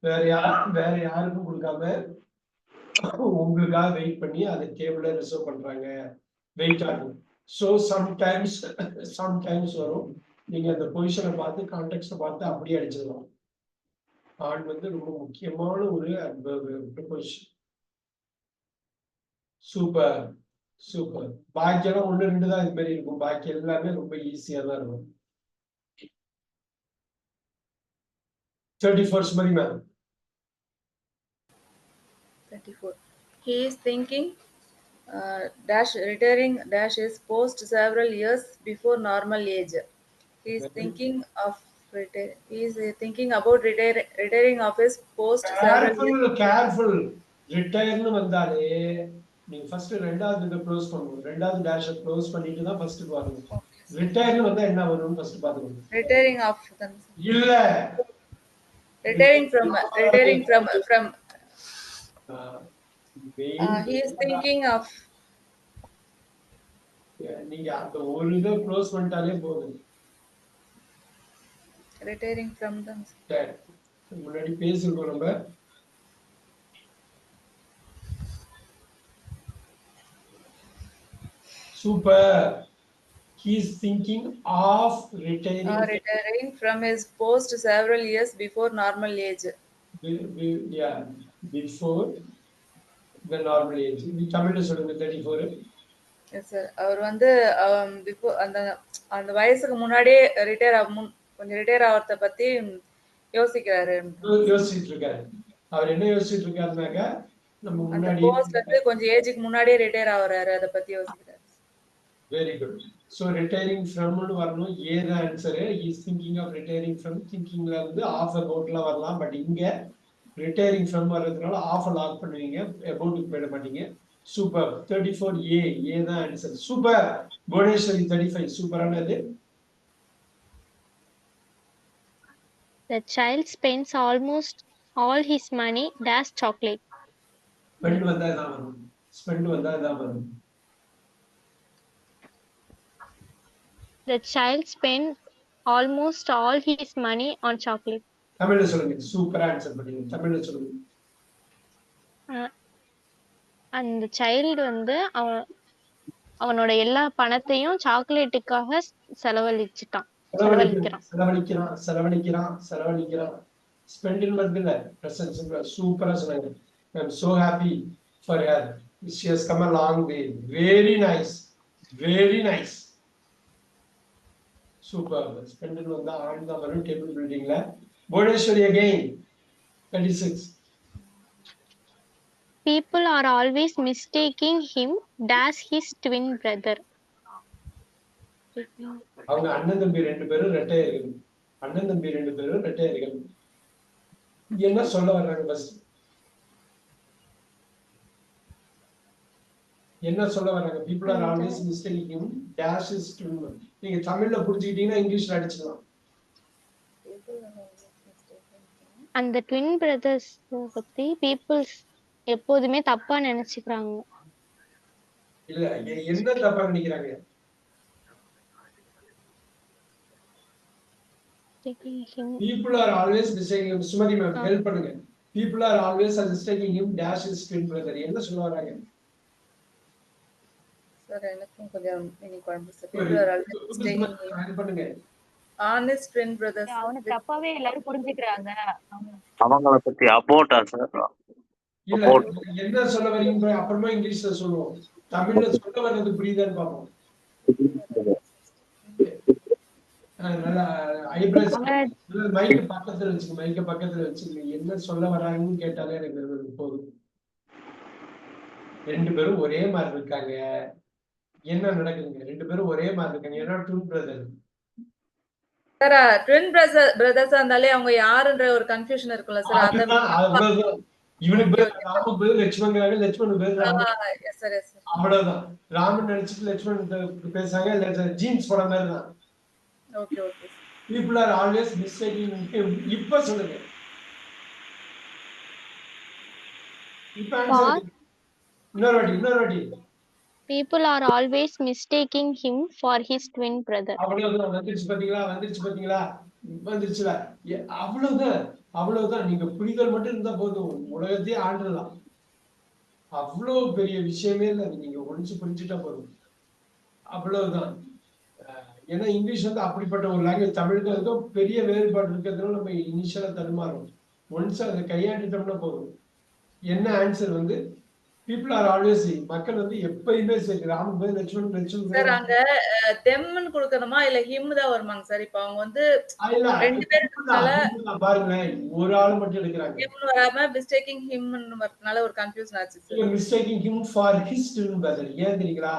வேற யாருக்கும் கொடுக்காம உங்களுக்காக வெயிட் பண்ணி அதை டேபிள ரிசர்வ் பண்றாங்க. வெயிட் ஆகும். ஸோ சம்டைம்ஸ் வரும். நீங்க அந்த பொசிஷனை பார்த்து கான்டெக்ட்டை பார்த்து அப்படியே அடிச்சிடலாம். ஆன் வந்து ரொம்ப முக்கியமான ஒரு ப்ரிபோசிஷன். Super super. பாக்கியெல்லாம் 1 2 தான் இது மாதிரி இருக்கும். பாக்கி எல்லாமே ரொம்ப ஈஸியா தான் இருக்கும். 34 Sumathi ma'am. 34. He is thinking dash retiring dash is post several years before normal age. He is thinking of thinking about retiring of his post several years. Careful. ரிட்டையர்னு வந்தாலே நீங்க ஃபர்ஸ்ட் ரெண்டாவது இத க்ளோஸ் பண்ணணும். ரெண்டாவது டேஷ க்ளோஸ் பண்ணிட்டு தான் ஃபர்ஸ்ட் வரணும். ரிட்டையர்னு வந்தா என்ன வரும்னு ஃபர்ஸ்ட் பாத்துக்கணும். Retiring of them. இல்ல. Retiring from he is thinking of நீங்க அந்த ஒரு இத க்ளோஸ் பண்ணிட்டாலே போதும். retiring from them. முன்னாடி பேசிருக்கோம் நம்ம. Super. He is thinking of retiring from his post several years before normal age. Yeah, before the normal age. தமிழ்ல சொல்லுங்க 34. Yes sir. அவர் வந்து before அந்த வயசுக்கு முன்னாடியே கொஞ்சம் ரிட்டையர் ஆவறத பத்தி யோசிச்சிட்டு இருக்காரு. அவர் என்ன யோசிச்சிட்டு இருக்காருனாக்க நம்ம முன்னாடி போஸ்ட்ல இருந்து கொஞ்சம் ஏஜ்க்கு முன்னாடியே ரிட்டையர் ஆவறாரு, அத பத்தி யோசிக்கிறாரு. Very good. சோ ரிட்டையரிங் ஃப்ரம்னு வரணும். ஏ தான் answer. he is thinking of retiring from. திங்கிங்ல இருந்து ஆஃப் அபௌட்ல வரலாம். பட் இங்க ரிட்டையரிங் ஃப்ரம் வரதுனால ஆஃப் லாக் பண்ணுவீங்க, அபௌட்க்கு போட மாட்டீங்க. சூப்பர். 34 ஏ தான் ஆன்சர். சூப்பர். புவனேஸ்வரி 35 சூப்பரானது. The child spends almost all his money dash chocolate. Spend வந்தா இதான் வரும். The child spends almost all his money on chocolate. தமிழ்ல சொல்லுங்க. சூப்பரா ஆன்சர் பண்ணீங்க. தமிழ்ல சொல்லுங்க. அந்த சைல்டு வந்து அவனோட எல்லா பணத்தையும் சாக்லேட்டுக்காக செலவழிக்கிறான். ஸ்பெண்ட் வருதுல பிரசன்ஸ் சூப்பரா சொன்னாங்க. I am so happy for her. She has come a long way. Very nice. Very nice. Super. Spend வந்தா ஆன் தான் வரும் டேபிள் பில்டிங்ல. Bhuvaneswari again 36. People are always mistaking him dash his twin brother. அவங்க அண்ணன் தம்பி 2 பேரும் ரெட்டையர்கள். என்ன சொல்ல வர்றாங்க ஃபர்ஸ்ட்? என்ன சொல்ல வர்றாங்க? people are always mistaking him dash his twin brother. நீங்க தமிழ்ல புரிஞ்சிட்டீங்கன்னா இங்கிலீஷ்ல அடிச்சுக்கலாம். அந்த ட்வின் பிரதர்ஸ் பத்தி பீப்புள்ஸ் எப்போதுமே தப்பா நினைச்சுக்கிறாங்க. இல்ல என்ன தப்பா நினைக்கிறாங்க? people are always mistaking him. Sumathi ma'am help பண்ணுங்க. people are always mistaking him dash his twin brother. என்ன சொல்ல வராங்க? சார் எனக்கும் கொஞ்சம் இன்னைக்கு குழம்பு. people are always mistaking him help பண்ணுங்க. honest twin brothers. அவனை தப்பாவே எல்லாரும் புரிஞ்சுக்கிறாங்க. அவங்கள பத்தி அபௌட் சார். இல்ல about என்ன சொல்ல வரீங்க அப்புறமா இங்கிலீஷ்ல சொல்லுவோம். தமிழ்ல சொல்ல வர்றது புரியுதான்னு பார்ப்போம். நல்லா ஐப்ரோஸ் மைக்கு பக்கத்துல வச்சுக்க, மைக்க பக்கத்துல வச்சுக்க. என்ன சொல்ல வராங்கன்னு கேட்டாலே எனக்கு போதும். ரெண்டு பேரும் ஒரே மாதிரி இருக்காங்க. என்ன நடக்குதுங்க? ரெண்டு பேரும் ஒரே மாதிரி இருக்காங்க. ஏன்னா twin brother. Sir twin brothers இருந்தாலே அவங்க யாருன்ற ஒரு கன்ஃபியூஷன் இருக்குல்ல சார். அவ்வளவுதான். இவனுக்கு பேர் ராமுக்கு பேர் லட்சுமணங்கிறாங்க, லட்சுமணன் பேர் Raman. Yes sir yes sir. அவ்வளவுதான். ராமன் நினைச்சிட்டு லட்சுமணன் பேசுறாங்க. ஜீன்ஸ் படம் மாதிரி தான். Okay okay. People are always mistaking him. இப்ப சொல்லுங்க. இப்ப ஆன்சர். இன்னொரு வாட்டி. People are always mistaking him for his twin brother. அவ்வளவுதான். வந்துருச்சு பாத்தீங்களா? வந்துருச்சுல. அவ்வளவுதான். நீங்க புரிதல் மட்டும் இருந்தா போதும். உலகத்தையே ஆண்டலாம். அவ்வளவு பெரிய விஷயமே இல்லை. நீங்க புரிஞ்சுட்டா போதும். அவ்வளவுதான். ஏன்னா இங்கிலீஷ் வந்து அப்படிப்பட்ட ஒரு லாங்குவேஜ். தமிழுக்கு அதுக்கும் பெரிய வேறுபாடு இருக்கிறதுனால நம்ம இனிஷியலா தடுமாறும். ஒன்ஸ் அதை கையாண்டுட்டோம்னா போதும். என்ன ஆன்சர் வந்து people are always, மக்கள் வந்து எப்பயுமே சரி. ராமன் பேர் லட்சுமணன் சார் அங்க தெம்னு கொடுக்கணுமா இல்ல ஹிம் தான் வருமாங்க சார்? இப்போ அவங்க வந்து ரெண்டு பேருக்கு பாருங்களேன், ஒரு ஆள் மட்டும் எடுக்கிறாங்க. ஹிம்னு வராம மிஸ்டேக்கிங் ஹிம்னு வரதுனால ஒரு கன்ஃபியூஷன் ஆச்சு sir. Mistaking him for his twin brother. ஏன் தெரியுங்களா?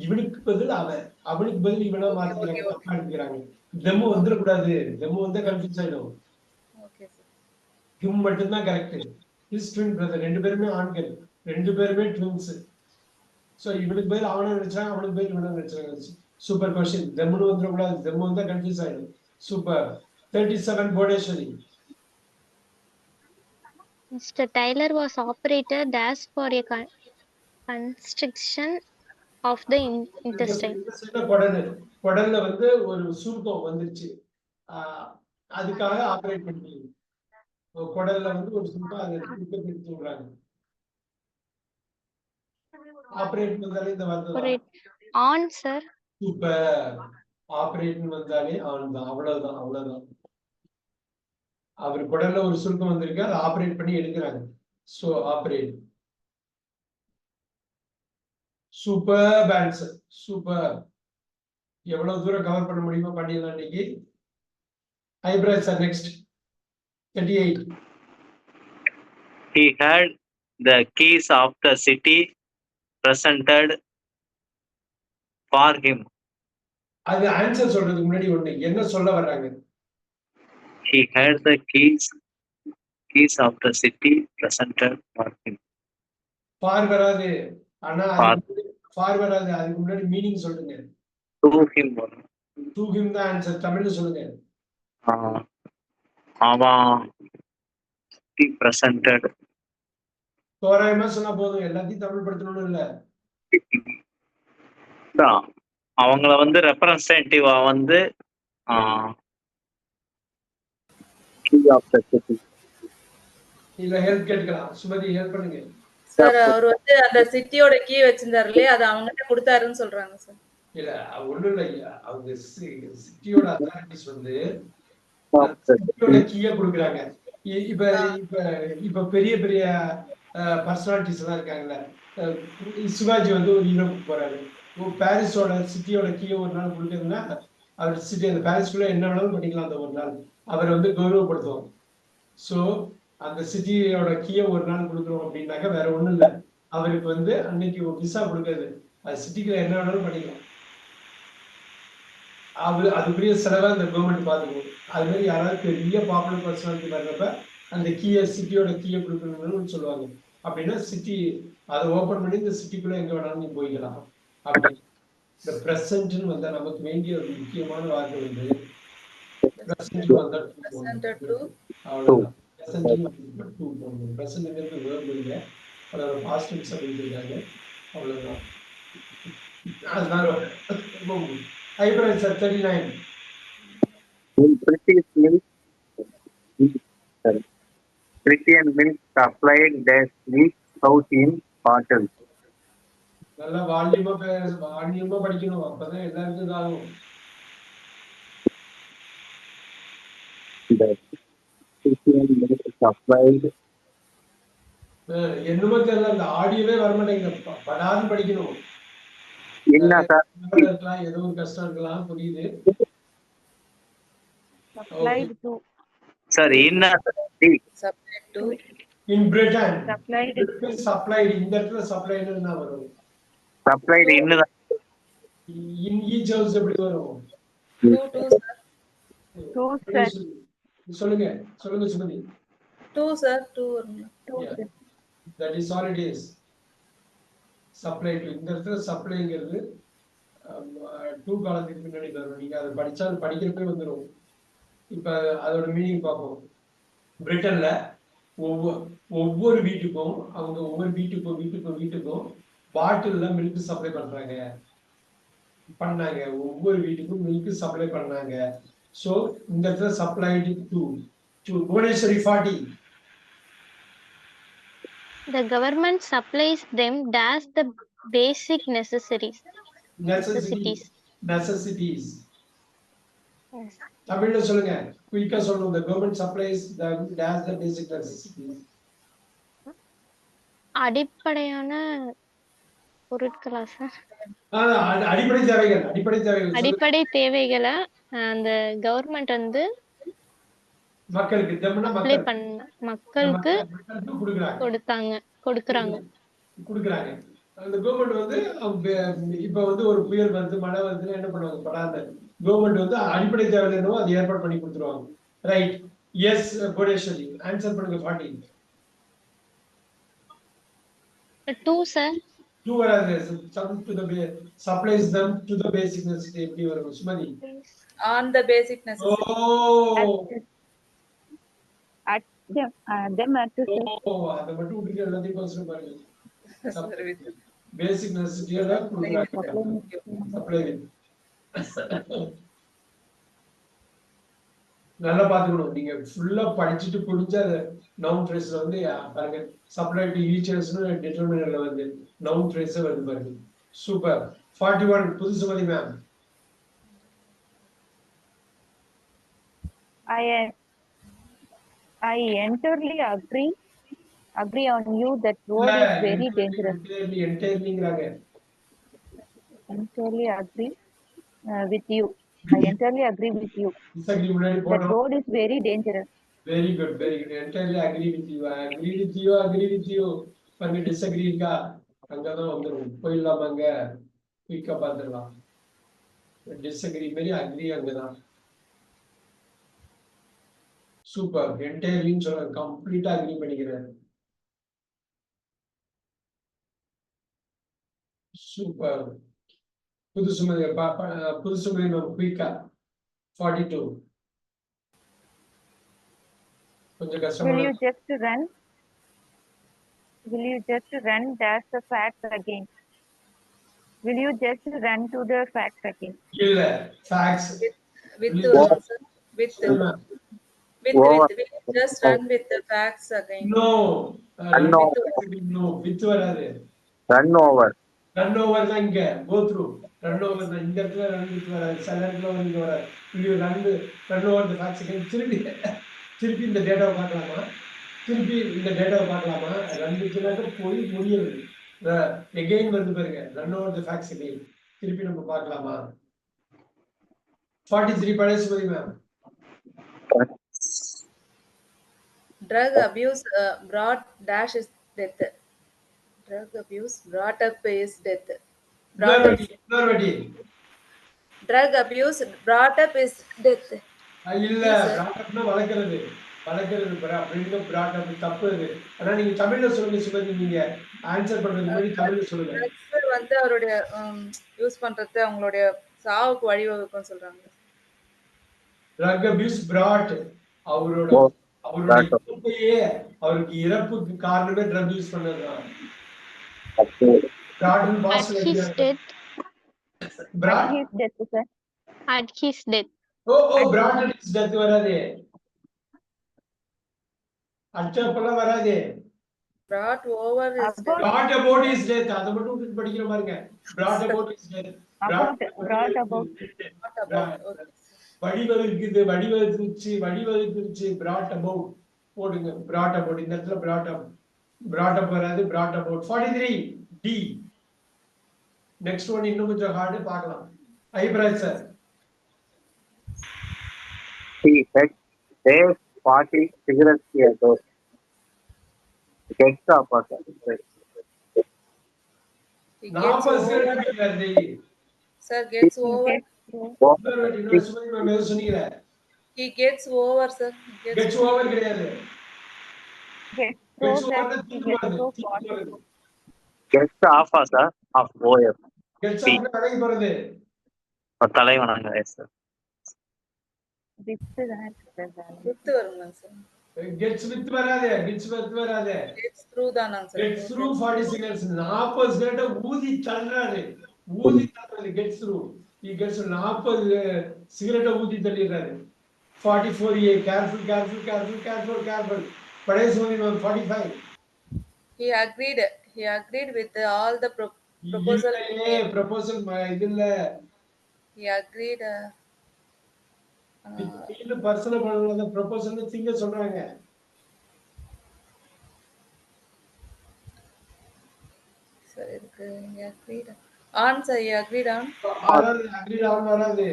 இவனுக்கு பதில் அவன், அவனுக்கு பதில் இவனா மாத்திக்கிறாங்க, தப்பா எடுக்கிறாங்க. தெம்மு வந்துடக்கூடாது. தெம்மு வந்து கன்ஃபியூஸ் ஆயிடும். Okay sir. ஹிம் மட்டும் தான் கரெக்ட். His twin brother. ரெண்டு பேருமே ஆண்கள், ரெண்டு பேருமே ட்வின்ஸ். சோ இவனுக்கு பதில் அவனை நினைச்சாங்க, அவனுக்கு பதில் இவனை நினைச்சாங்க. Super question. தெம்முன்னு வந்துடக்கூடாது. தெம்மு வந்தா கன்ஃபியூஸ் ஆயிடும். Super. 37 போடேஸ்வரி. Mr. Taylor was operated as for a constriction of the intestine. குடல்ல வந்து ஒரு சுருக்கம் வந்துருச்சு. அதுக்காக ஆபரேட் பண்ணி குடல்ல வந்து ஒரு சுருக்கம் அதை எடுத்து சொல்றாங்க. ஆபரேட் வந்தாலே இந்த வார்த்தை ஆன் சார். சூப்பர். ஆபரேட் வந்தாலே ஆன் தான். அவ்வளவுதான். அவர் குடல்ல ஒரு சுருக்கம் வந்திருக்கு, அதை ஆபரேட் பண்ணி எடுக்கிறாங்க. So operate. Super answer. Super. எவ்வளவு தூரம் கவர் பண்ண முடியுமோ பண்ணிடலாம் இன்னைக்கு. ஐப்ராஸ் sir next. 38. He had the keys of the city presented for him. அது ஆன்சர் சொல்றதுக்கு முன்னாடி ஒண்ணு என்ன சொல்ல வர்றாங்க? He had the keys of the city presented for him. For வராது. ஆனா ஃபார் வராது. அதுக்கு முன்னாடி மீனிங் சொல்லுங்க. To him. To him தான் ஆன்சர். தமிழ்ல சொல்லுங்க. அவன் presented. தோராயமா சொன்னா போதும். எல்லாத்தையும் தமிழ் படுத்தணும்னு இல்ல. அவங்கள வந்து ரெப்ரசன்டேட்டிவா வந்து இல்ல ஹெல்ப் கேட்கலாம். சுமதி ஹெல்ப் பண்ணுங்க. சார் அவர் வந்து அந்த சிட்டியோட கீ வச்சிருந்தாரு இல்லையா, அதை அவங்ககிட்ட கொடுத்தாருன்னு சொல்றாங்க சார். இல்ல ஒண்ணும் இல்ல. அவங்க சிட்டியோட அத்தாரிட்டிஸ் வந்து சிட்டியோட கீயை கொடுக்குறாங்க. இப்ப பெரிய பெரிய பர்சனாலிட்டிஸ் எல்லாம் இருக்காங்கல்ல. சிவாஜி வந்து ஒரு யூரோப்புக்கு போறாரு. பாரிஸோட சிட்டியோட கீயை ஒரு நாள் கொடுக்குறதுன்னா அவர் சிட்டி அந்த பாரிஸ்குள்ள என்ன வேணாலும் பண்ணிக்கலாம். அந்த ஒரு நாள் அவரை வந்து கௌரவப்படுத்துவோம். ஸோ அந்த சிட்டியோட கீயை ஒரு நாள் கொடுக்குறோம் அப்படின்னாக்க வேற ஒண்ணும் இல்லை. அவருக்கு வந்து அன்னைக்கு ஒரு விசா கொடுக்குறது. அது சிட்டிக்குள்ள என்ன வேணாலும் பண்ணிக்கலாம். அதுக்குரிய செலவை அந்த கவர்மெண்ட் பார்த்துக்கணும். அது மாதிரி யாராவது பெரிய பாப்புலர் பர்சனாலிட்டி வர்றப்ப அந்த கீயை சிட்டியோட கீயை கொடுக்கணும்னு சொல்லுவாங்க. அப்படின்னா சிட்டி அதை ஓபன் பண்ணி இந்த சிட்டிக்குள்ள எங்க வேணாலும் நீ போய்க்கலாம். அப்படி இந்த பிரசன்ட்னு வந்தா நமக்கு வேண்டிய ஒரு முக்கியமான வார்த்தை வந்து பிரசன்ட் வந்தா அவ்வளவுதான். பிரசன்ட்ங்கிறது வேர்ப் இல்லை, அதோட பாஸ்ட் டென்ஸ் அப்படின்றாங்க. அவ்வளவுதான். அதனால ஐப்ராஸ் sir 39. Pretty and milk supplied their milk out in bottles. நல்லா வால்யூமா படிக்கணும். அப்பதான் எல்லாருக்கும் இதாகும். Pretty and milk supplied என்னமோ தெரியல, அந்த ஆடியோவே வரமாட்டேங்குது. படான்னு படிக்கணும். என்ன சார்? இருக்கலாம், ஏதோ ஒரு கஷ்டம் இருக்கலாம், புரியுது. Supplied to. சார் என்ன Subject to. In Britain. Supplied. Supplied. இந்த இடத்துல supplied என்ன வரும்? சப்ளைடு இன்னுதான். In each house எப்படி வரும்? Two, sir. Two, sir. சொல்லுங்க சுமதி. Two, sir. Two வருங்க. Two, Yeah. sir. That is all it is. Supply to. இந்த இடத்துல சப்ளைங்கிறது டூ காலத்துக்கு பின்னாடி வரும். நீங்க அதை படிச்சா அது படிக்கிறப்பே வந்துடும். இப்ப அதோட மீனிங் பார்ப்போம். பிரிட்டன்ல ஒவ்வொரு வீட்டுக்கும் அவங்க ஒவ்வொரு வீட்டுக்கும் பாட்டில்ல மில்க் சப்ளை பண்ணாங்க. ஒவ்வொரு வீட்டுக்கும் மில்க் சப்ளை பண்ணாங்க. சோ இந்த இடத்துல supplied to Bhuvaneswari 40. The government supplies them dash the basic necessities. Necessities. Yes. தமிழ்ல சொல்லுங்க. குயிக்கா சொல்லுங்க. The government supplies them dash the basic necessities. அடிப்படையான பொருட்களா சார்? அடிப்படை தேவைகள். அடிப்படை தேவைகளை அந்த கவர்மெண்ட் வந்து மக்களுக்கு அப்ளை பண்ண மக்களுக்கு கொடுக்குறாங்க. அந்த கவர்மெண்ட் வந்து இப்ப வந்து ஒரு புயல் வந்து மழை வந்து என்ன பண்ணுவாங்க? படாத கவர்மெண்ட் வந்து அடிப்படை தேவை என்னவோ அதை ஏற்பாடு பண்ணி கொடுத்துருவாங்க. ரைட். எஸ் புவனேஸ்வரி ஆன்சர் பண்ணுங்க. 40. 2 சார். 2 வராது. supplies them to the basic necessity எப்படி வரும் Sumathi? On the basic necessity. At them at the அதை மட்டும் விட்டுட்டு எல்லாத்தையும் consider பாருங்க. பேசிக் நெசசிட்டியோட சப்ளை. நல்லா பாத்துக்கணும். நீங்க ஃபுல்லா படிச்சுட்டு புரிஞ்சா நவுன் ஃப்ரேஸ்ல வந்து பாருங்க சப்ளை டு ஈச் ஹவுஸ்னு டிட்டர்மினர்ல வந்து நவுன் ஃப்ரேஸ் வருது பாருங்க. சூப்பர். 41 புது Sumathi ma'am. I entirely agree on you that road is very dangerous. Entirely agree with you. I entirely agree with you. That road is very dangerous. Very good. Entirely agree with you. I agree with you. When we disagree, அங்கதான் வந்துரும். போயிடலாம் அங்க குயிக்கா பார்த்துடலாம். disagree மாதிரி agree அங்கதான். சூப்பர். entirely சொல்ல கம்ப்ளீட்டா agree பண்ணிக்கிறேன். சூப்பர். புது சுமதி மேம் குயிக்கா 42. கொஞ்சம் கஷ்டமா. Will you just run dash the facts again? Will you just run to the facts again? இல்ல facts with just run with the facts again. No with வராது. Run over தான் இங்க go through. Run over தான் இந்த இடத்துல run with வராது. சில இடத்துல வந்து வராது. Will you run over the facts again? திருப்பி இந்த டேட்டாவை பார்க்கலாமா? ரன் வித்னாக்க போய் முடியுது. எகைன் வந்து பாருங்க. Run over the facts again. திருப்பி நம்ம பார்க்கலாமா? 43 பழசுமதி ma'am. Drug abuse brought dash is death. Drug abuse brought up is death. Drug abuse brought up is death. இல்ல brought upனா வளர்க்கிறது அப்படின்னு brought up தப்பு அது. ஆனா நீங்க தமிழ்ல சொல்லுங்க சுமதி. நீங்க ஆன்சர் பண்றதுக்கு முன்னாடி தமிழ்ல சொல்லுங்க. வந்து அவருடைய யூஸ் பண்றது அவங்களுடைய சாவுக்கு வழிவகுக்கும் சொல்றாங்க. drug abuse brought அவருடைய அவருக்கு இறப்புக்கு காரணமே drug யூஸ் பண்ணதுதான். brought in past At his death. brought at his death வராதே. அச்சப்பல வராதே. brought over his death. brought about his death. அத மட்டும் விட்டு படிக்கிற பாருங்க. brought about his death. brought about வடிவகுத்துச்சு brought about போடுங்க. brought about இந்த இடத்துல brought up brought up வராது, brought about. 43 D. Next one இன்னும் கொஞ்சம் ஹார்ட் பார்க்கலாம். ஐப்ராஜ் sir. He had days 40 cigarettes a day. Gets up at He gets 40 over. Cigarette குடிக்கிறார் டெய்லி. Sir gets over. இன்னொரு சுமதி மேம் ஏதோ சொன்னீங்களே. He gets over, sir. He Gets over கிடையாது. Gets over னா தூக்குவாரு. gets off sir of OF. Gets off னா விலகி போறது. தலைவனாங்க எஸ் சார். வித்து வருங்க சார். Gets with வராது. Gets with வராது. Gets through தானாங்க சார். Gets through 40 cigarettes. 40 சிகரெட்டை ஊதி தள்ளுறாரு. ஊதி தள்ளுறது gets through. He gets 40 சிகரெட்டை ஊதி தள்ளிடுறாரு. 44A. Careful, careful, careful, careful, careful. பழைய Sumathi ma'am 45. He agreed with all the proposal. proposal இது இல்ல. He agreed. இல்ல பர்சனல் பண்ணல ப்ரொபோசல் திங்க சொல்றாங்க. சரி இருக்கு. He agreed. On sir, he agreed on. அதாவது agreed on வராது.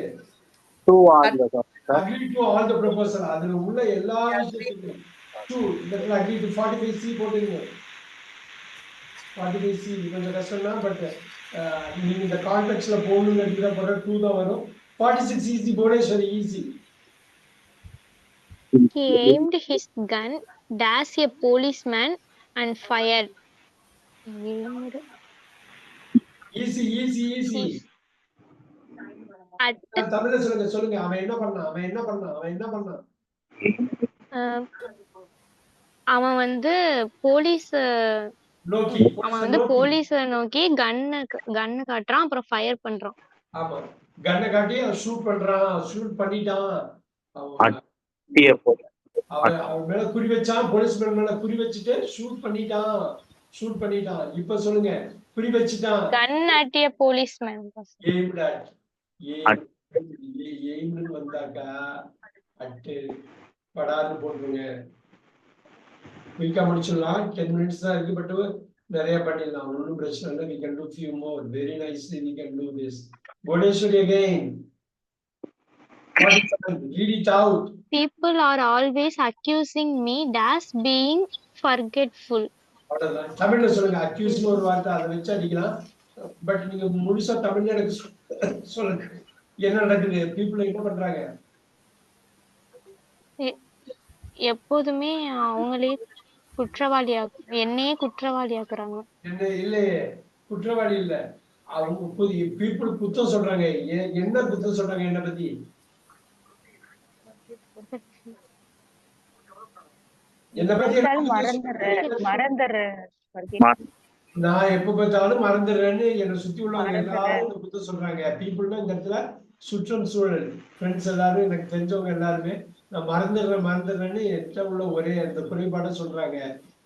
To all the sir. Agreed to all the proposal. அதுல உள்ள எல்லா விஷயத்துக்கும் to that agreed to 45C போட்டுருங்க. 45C கொஞ்சம் கஷ்டம் தான் பட் நீங்க இந்த கான்டெக்ஸ்ட்ல போகணும்னு போட 2 தான் வரும். 46 easy Bhuvaneswari easy. He aimed his gun, dashed a policeman and fired. easy easy easy. At தமிழ்ல சொல்லுங்க அவன் என்ன பண்ணான். அவன் வந்து போலீஸ் நோக்கி அவன் வந்து போலீஸ நோக்கி கன்னு காட்டுறான், அப்புறம் ஃபயர் பண்றான். ஆமா கன்னை காட்டி அவன் ஷூட் பண்ணிட்டான். அவன் மேல குறி வச்சான், போலீஸ் மேல குறி வச்சுட்டு ஷூட் பண்ணிட்டான். இப்ப சொல்லுங்க குறி வச்சுட்டான். கன் அட் a policeman. எய்ம்னு வந்தாக்கா அட்டு படான்னு போட்டுருங்க. குயிக்கா முடிச்சிடலாம். 10 minutes தான் இருக்கு. பட் நிறைய பண்ணிடலாம். ஒன்றும் பிரச்சனை இல்லை. we can do few more. Very nicely we can do this. Bodeshwari again. Read it out. People are always accusing me dash being forgetful. அவ்வளவுதான். தமிழ்ல சொல்லுங்க. அக்யூஸ்னு ஒரு வார்த்தை அதை வச்சு அடிக்கலாம். பட் நீங்க முழுசா தமிழ்ல எனக்கு சொல்லுங்க என்ன நடக்குது. பீப்புள் என்ன பண்றாங்க? எப்போதுமே அவங்களே என்னையே குற்றவாளியாக்குறாங்க. என்ன இல்லையே குற்றவாளி இல்ல. அவங்க பீப்புள் குத்தம் சொல்றாங்க. என்ன குத்தம் சொல்றாங்க என்ன பத்தி? என்ன பத்தி நான் எப்ப பார்த்தாலும் மறந்துடுறேன்னு என்னை சுத்தி உள்ளவங்க எல்லாரும் குத்தம் சொல்றாங்க. பீப்புள்னா இந்த இடத்துல சுற்றம் சூழல் ஃப்ரெண்ட்ஸ் எல்லாரும் எனக்கு தெரிஞ்சவங்க எல்லாருமே நான் மறந்துடுறேன்னு எட்ட உள்ள ஒரே அந்த குறைபாட சொல்றாங்க.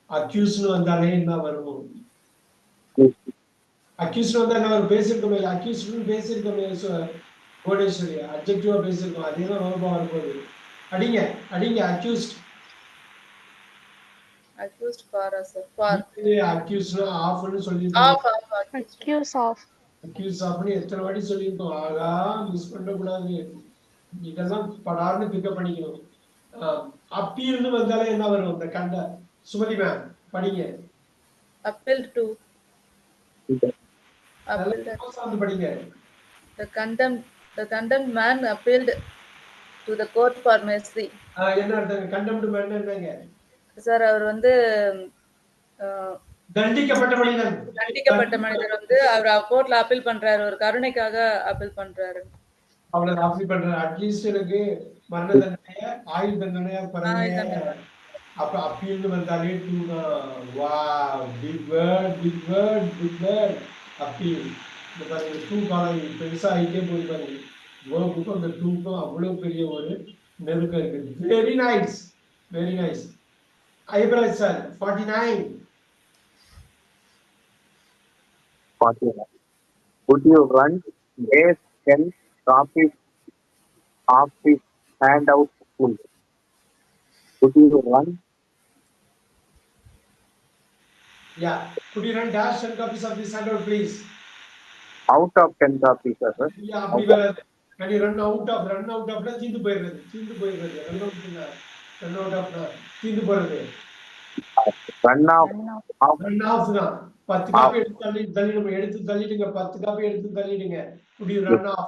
அக்யூஸ்னு வந்தாலே என்ன வரும்? அக்யூஸ்னு வந்தா என்ன வரும்? பேசியிருக்கோமே அக்யூஸ்னு பேசியிருக்கோமே கோடேஸ்வரி அப்ஜெக்டிவா பேசியிருக்கோம். அதே தான் ரோபா வரும்போது அடிங்க accused for us sir. For அக்யூஸ்னா ஆஃப்னு சொல்லிருக்கோம். accuse of னு எத்தனை வாட்டி சொல்லிருக்கோம். ஆகா மிஸ் பண்ண கூடாது. இதெல்லாம் படார்னு பிக்கப் பண்ணிக்கணும். அப்பீல்னு வந்தாலே என்ன வரும்? இந்த கண்ட சுமதி மேம் படிங்க. appealed to. படிங்க. The condemned man appealed to the court for mercy. என்ன அர்த்தம்? condemned man என்னங்க சார்? அவர் வந்து தண்டிக்கப்பட்ட மனிதர் வந்து அவர் கோர்ட்ல அப்பீல் பண்றாரு. ஒரு கருணைக்காக அப்பீல் பண்றாரு. அவ்வளவு அப்பீல் பண்றாரு. அட்லீஸ்ட் எனக்கு மரண தண்டனைய ஆயுள் தண்டனையா பரவாயில்லை. அப்ப அப்பீல்னு வந்தாலே பிக் வேர்ட் அப்பீல். இந்த பாருங்க டூ காலம் பெருசா ஆகிட்டே போய் பாருங்க. வேர்புக்கும் அந்த டூக்கும் அவ்வளவு பெரிய ஒரு நெருக்கம் இருக்குது. Very nice. ஐப்ராஜ் sir 49. Would you run days 10 copies of his handout full? Would you run? Yeah. Could you run dash 10 copies of this handout, please? Out of 10 copies, sir. Yeah, அப்படி வராது. Can you run out of தீந்து போயிடுறது. Run out of தீந்து போறது. Run off. Run off தான். 10 காப்பி எடுத்து தள்ளிடுங்க. 10 காப்பி எடுத்து தள்ளிடுங்க. Could you run off?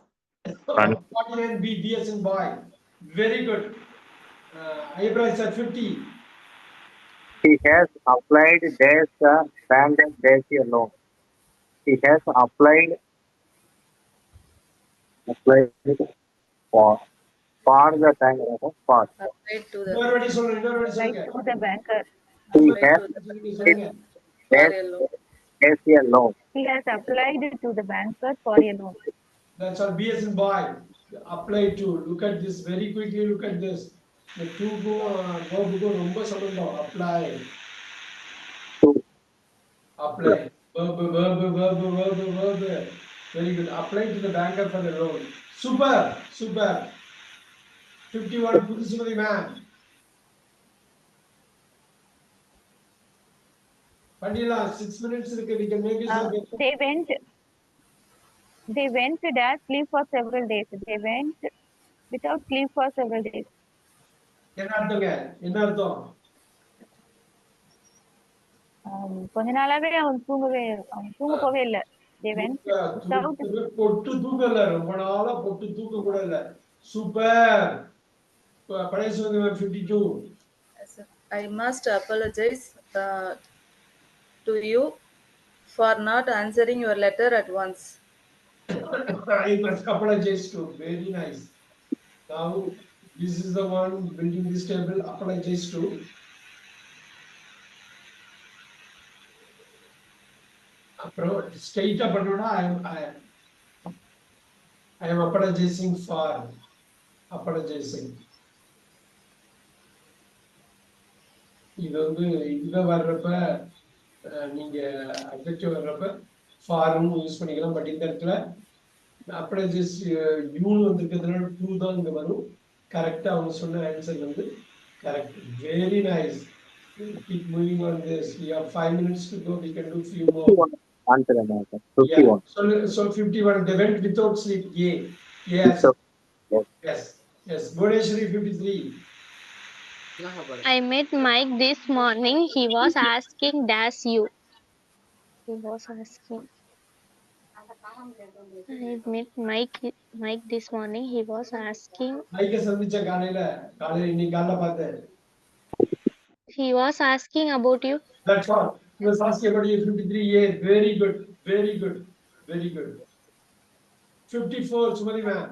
Run. 49 B, D as in boy. Very good. Eyebrows at 50. He has applied dash the banded dash alone. He has applied for the bank for. Applied to the இன்னொரு வாட்டி சொல்லுங்க. Right to the banker. He applied has to the சொல்லுங்க. for a loan. dash alone. He has applied to the banker for a loan. That's all. B as in boy. Apply to. Look at this very quickly. Look at this. The two go ரொம்ப சம்பந்தம். Apply. Apply. Verb. Very good. Apply to the banker for the loan. Super. 51 Pudusumadi man. Pandila, 6 minutes இருக்கு. We can make it. They went dash sleep for several days. They went without sleep for several days. என்ன அர்த்தம்? கொஞ்ச நாளாவே அவன் தூங்க போவே இல்ல. They went without பொட்டு தூக்கல. ரொம்ப நாளா பொட்டு தூக்க கூட இல்ல. சூப்பர். பழைய சொல்லுங்க 52. I must apologize to you for not answering your letter at once. I must apologize to. Very nice. Now this is the one building this table. Apologize to. அப்புறம் ஸ்ட்ரைட்டா பண்ணோம்னா I am apologizing for. இது வந்து இதுல வர்றப்ப நீங்க அட்ஜெக்டிவ் வர்றப்ப ஃபார்ம் யூஸ் பண்ணிக்கலாம். பட் இந்த இடத்துல apologize யூ வந்திருக்கிறதுனால டு தான் இங்க வரும். கரெக்டா அவங்க சொன்ன ஆன்சர் வந்து correct. Very nice. Keep moving on this. We have 5 minutes to go. We can do few more. Answer 51. Yeah. So 51. They went without sleep. Yes. Yes. Bhuvneshwari 53. I met Mike this morning. He was asking dash you. I met Mike this morning. He was asking. மைக்க சந்திச்ச காலையில இன்னைக்கு காலையில பார்த்தேன். He was asking about you. That's all. He was asking about you. 53A. Very good. 54. Sumati ma'am.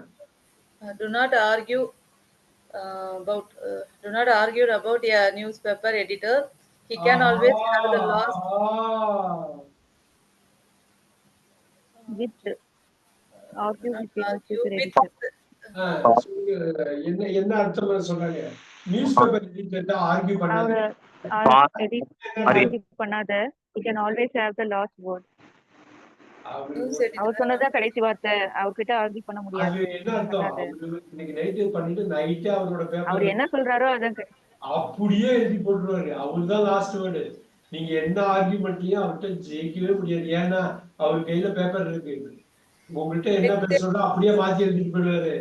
Do not argue about a newspaper editor. He can always have the last. with argue with the argue newspaper with editor. என்ன அர்த்தம் சொல்றாங்க? நியூஸ் பேப்பர் எடிட்டர் ஆர்கியூ பண்ணாரு. argue பண்ணாத. He can always have the last word. அவர் சொன்னதா கடைசி வார்த்தை. அவர்கிட்ட ஆர்கியூ பண்ண முடியாது. அது என்ன அர்த்தம்? இன்னைக்கு நைட் பண்ணிட்டு நைட்டே அவரோட பேப்பர் அவர் என்ன சொல்றாரோ அதான் அப்படியே எழுதி போட்டுருவாரு. அவர்தான் லாஸ்ட் வேர்டு. நீங்க என்ன ஆர்கியூமெண்ட்லயும் அவர்கிட்ட ஜெயிக்கவே முடியாது. ஏன்னா அவர் கையில பேப்பர் இருக்கு. உங்கள்கிட்ட என்ன பேசுறோம் அப்படியே மாத்தி எழுதிட்டு போயிடுவாரு.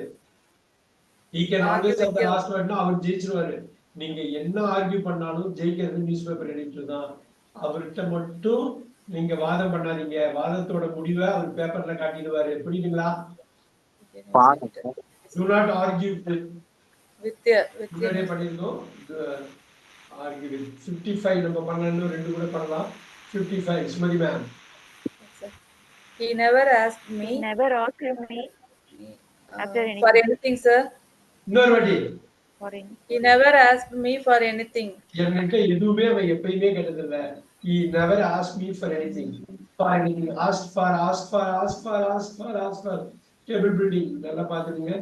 He can always have the last word. அவர் ஜெயிச்சிருவாரு. நீங்க என்ன ஆர்கியூ பண்ணாலும் ஜெயிக்கிறது நியூஸ் பேப்பர் எடிட்டர் தான். அவர்கிட்ட மட்டும் நீங்க வாதம் பண்ணாதீங்க. வாதத்தோட முடிவை அவர் பேப்பர்ல காட்டிடுவாரு. புரியுதுங்களா? Do not argue with பண்ணிருந்தோம். argue with 55 நம்ம பண்ணனும். ரெண்டு கூட பண்ணலாம். 55 Sumati ma'am. He never asked me after for anything, sir. இன்னொரு வாட்டி. He never asked me for anything. என்கிட்ட எதுவுமே அவன் எப்பயுமே கேட்டதில்ல. He never asked me for anything. Asked for. Table building. நல்லா பாத்துடுங்க.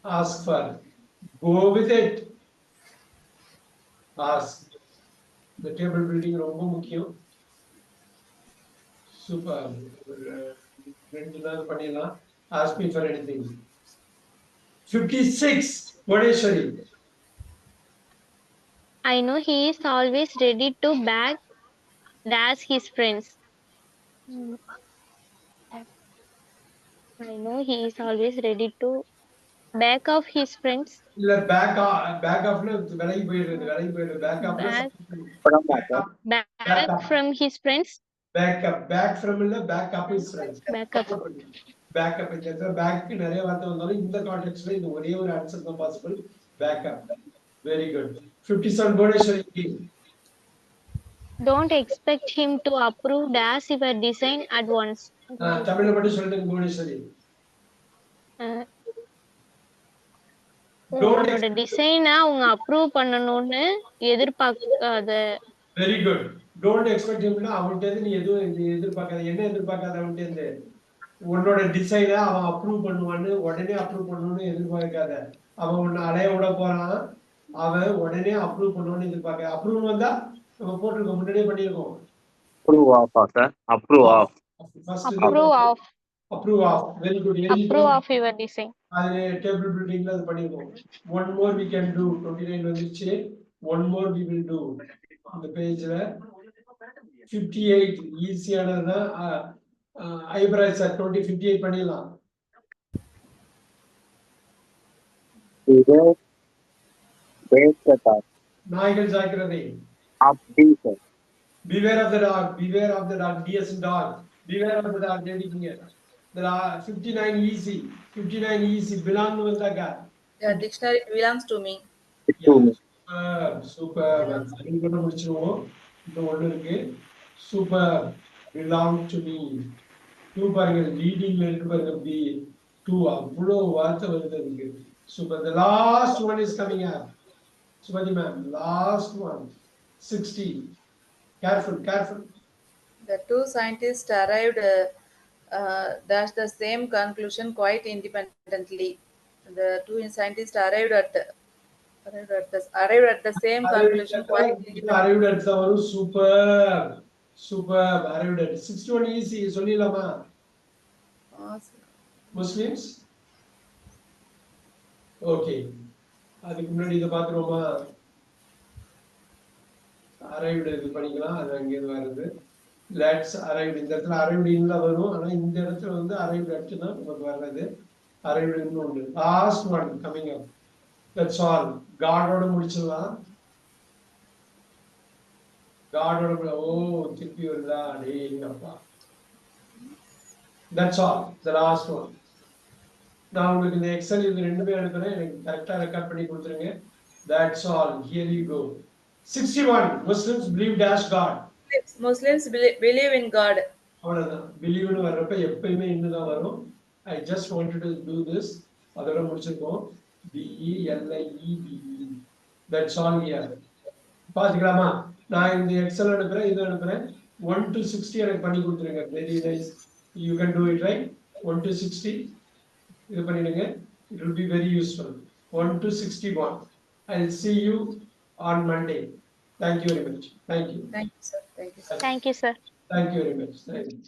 Ask for. Go with it. Ask. The table building ரொம்ப முக்கியம். சூப்பர். ரெண்டு நாள் பண்ணிடலாம். Ask me for anything. 56. Bhuvneshwari. I know he is always ready to beg dash his friends. I know he is always ready to back off his friends. இல்ல பேக் ஆஃப்ல விலகி போயிடுறது பேக் ஆஃப்ல Back from his friends. Back from இல்ல back up his friends Back up. Back up இந்த இடத்துல பேக் நிறைய வார்த்தை வந்தாலும் இந்த கான்டெக்ஸ்ட்ல இந்த ஒரே ஒரு ஆன்சர் தான் possible. Back up. Very good. 57 Bhuvaneswari. Don't expect him to approve dash your design at once. தமிழ்ல மட்டும் சொல்லுங்க புவனேஸ்வரி. உங்களோட டிசைனை அவங்க அப்ரூவ் பண்ணணும்னு எதிர்பார்க்காத. Very good. டோன்ட் எக்ஸ்பெக்ட் ஹிம்னா அவன்கிட்ட நீ எதுவும் எதிர்பார்க்காத. என்ன எதிர்பார்க்காத அவன்கிட்ட இருந்து? உன்னோட டிசைனை அவன் அப்ரூவ் பண்ணுவான்னு உடனே அப்ரூவ் பண்ணணும்னு எதிர்பார்க்காத. அவன் உன்னை அலைய விட போறான், அவன் உடனே அப்ரூவ் பண்ணுவான்னு எதிர்பார்க்க. அப்ரூவ் வந்தா நம்ம போட்டிருக்கோம், முன்னாடியே பண்ணியிருக்கோம். Approve of, sir. Approve of. Approve of. Very good. Approve of your design. அது டேபிள் பில்டிங்ல அது பண்ணிருக்கோம். One more we can do. 29 வந்துச்சு. One more we will do. இந்த பேஜ்ல 58 ஈஸியானதுன்னா ஐப்ராய்ஸ் 58 பண்ணிடலாம். நாய்கள் ஜாக்கிரதை. Beware of the dog. Beware of the dog. DS dog. Beware of the dog. எழுதிக்கீங்க. There are 59 easy. 59 easy. Belong வந்தாக்கா. Yeah, dictionary belongs to me. Super. கூட முடிச்சிருவோம். இந்த ஒண்ணு இருக்கு. சூப்பர். Belong to me. 2 பாருங்க, லீடிங்ல இருக்கு பாருங்க. B 2 அவ்வளோ வார்த்தை வருது இருக்கு. Super. The last one is coming up. Subhati ma'am, last one. 60. Careful. The two scientists arrived dash the same conclusion quite independently. The two scientists arrived at the same conclusion quite independently. Arrived at the super. Arrived at 61 easy. சொல்லிடலாமா? Muslims? Okay. அதுக்கு முன்னாடி இதை பார்த்துருவோமா? அரைவ்டு இது பண்ணிக்கலாம். அது அங்கேருந்து வருது. Let's arrived. இந்த இடத்துல அரைவ்டு இன்னும் வரும். ஆனால் இந்த இடத்துல வந்து அரைவ்டு அட்டு தான் நமக்கு வர்றது. அரைவ்டு இன்னும் உண்டு. Last one coming up. That's all. காடோட முடிச்சிடலாம். காடோட திருப்பி வருதா? டேங்கப்பா. That's all. The last one. நான் உங்களுக்கு இந்த எக்ஸல் இது ரெண்டுமே அனுப்புறேன். எனக்கு கரெக்டாக ரெக்கார்ட் பண்ணி கொடுத்துருங்க. That's all. Here you go. 61. Muslims believe dash God. Muslims believe in God. அவ்வளவுதான். பிலீவ்னு வர்றப்ப எப்பயுமே இன்னுதான் வரும். I just wanted to do this. அதோட முடிச்சிருக்கோம். BELIEVE. That's all here. பாத்துக்கலாமா? நான் இந்த எக்ஸல் அனுப்புறேன், இது அனுப்புறேன். 1 to 60 எனக்கு பண்ணி கொடுத்துருங்க. Very nice. You can do it, right? 1 to 60. இது பண்ணிடுங்க. It will be very useful. 1 to 61. I'll see you on Monday. Thank you very much. Thank you. Thank you, sir. Thank you, sir. Thank you very much. Thank you.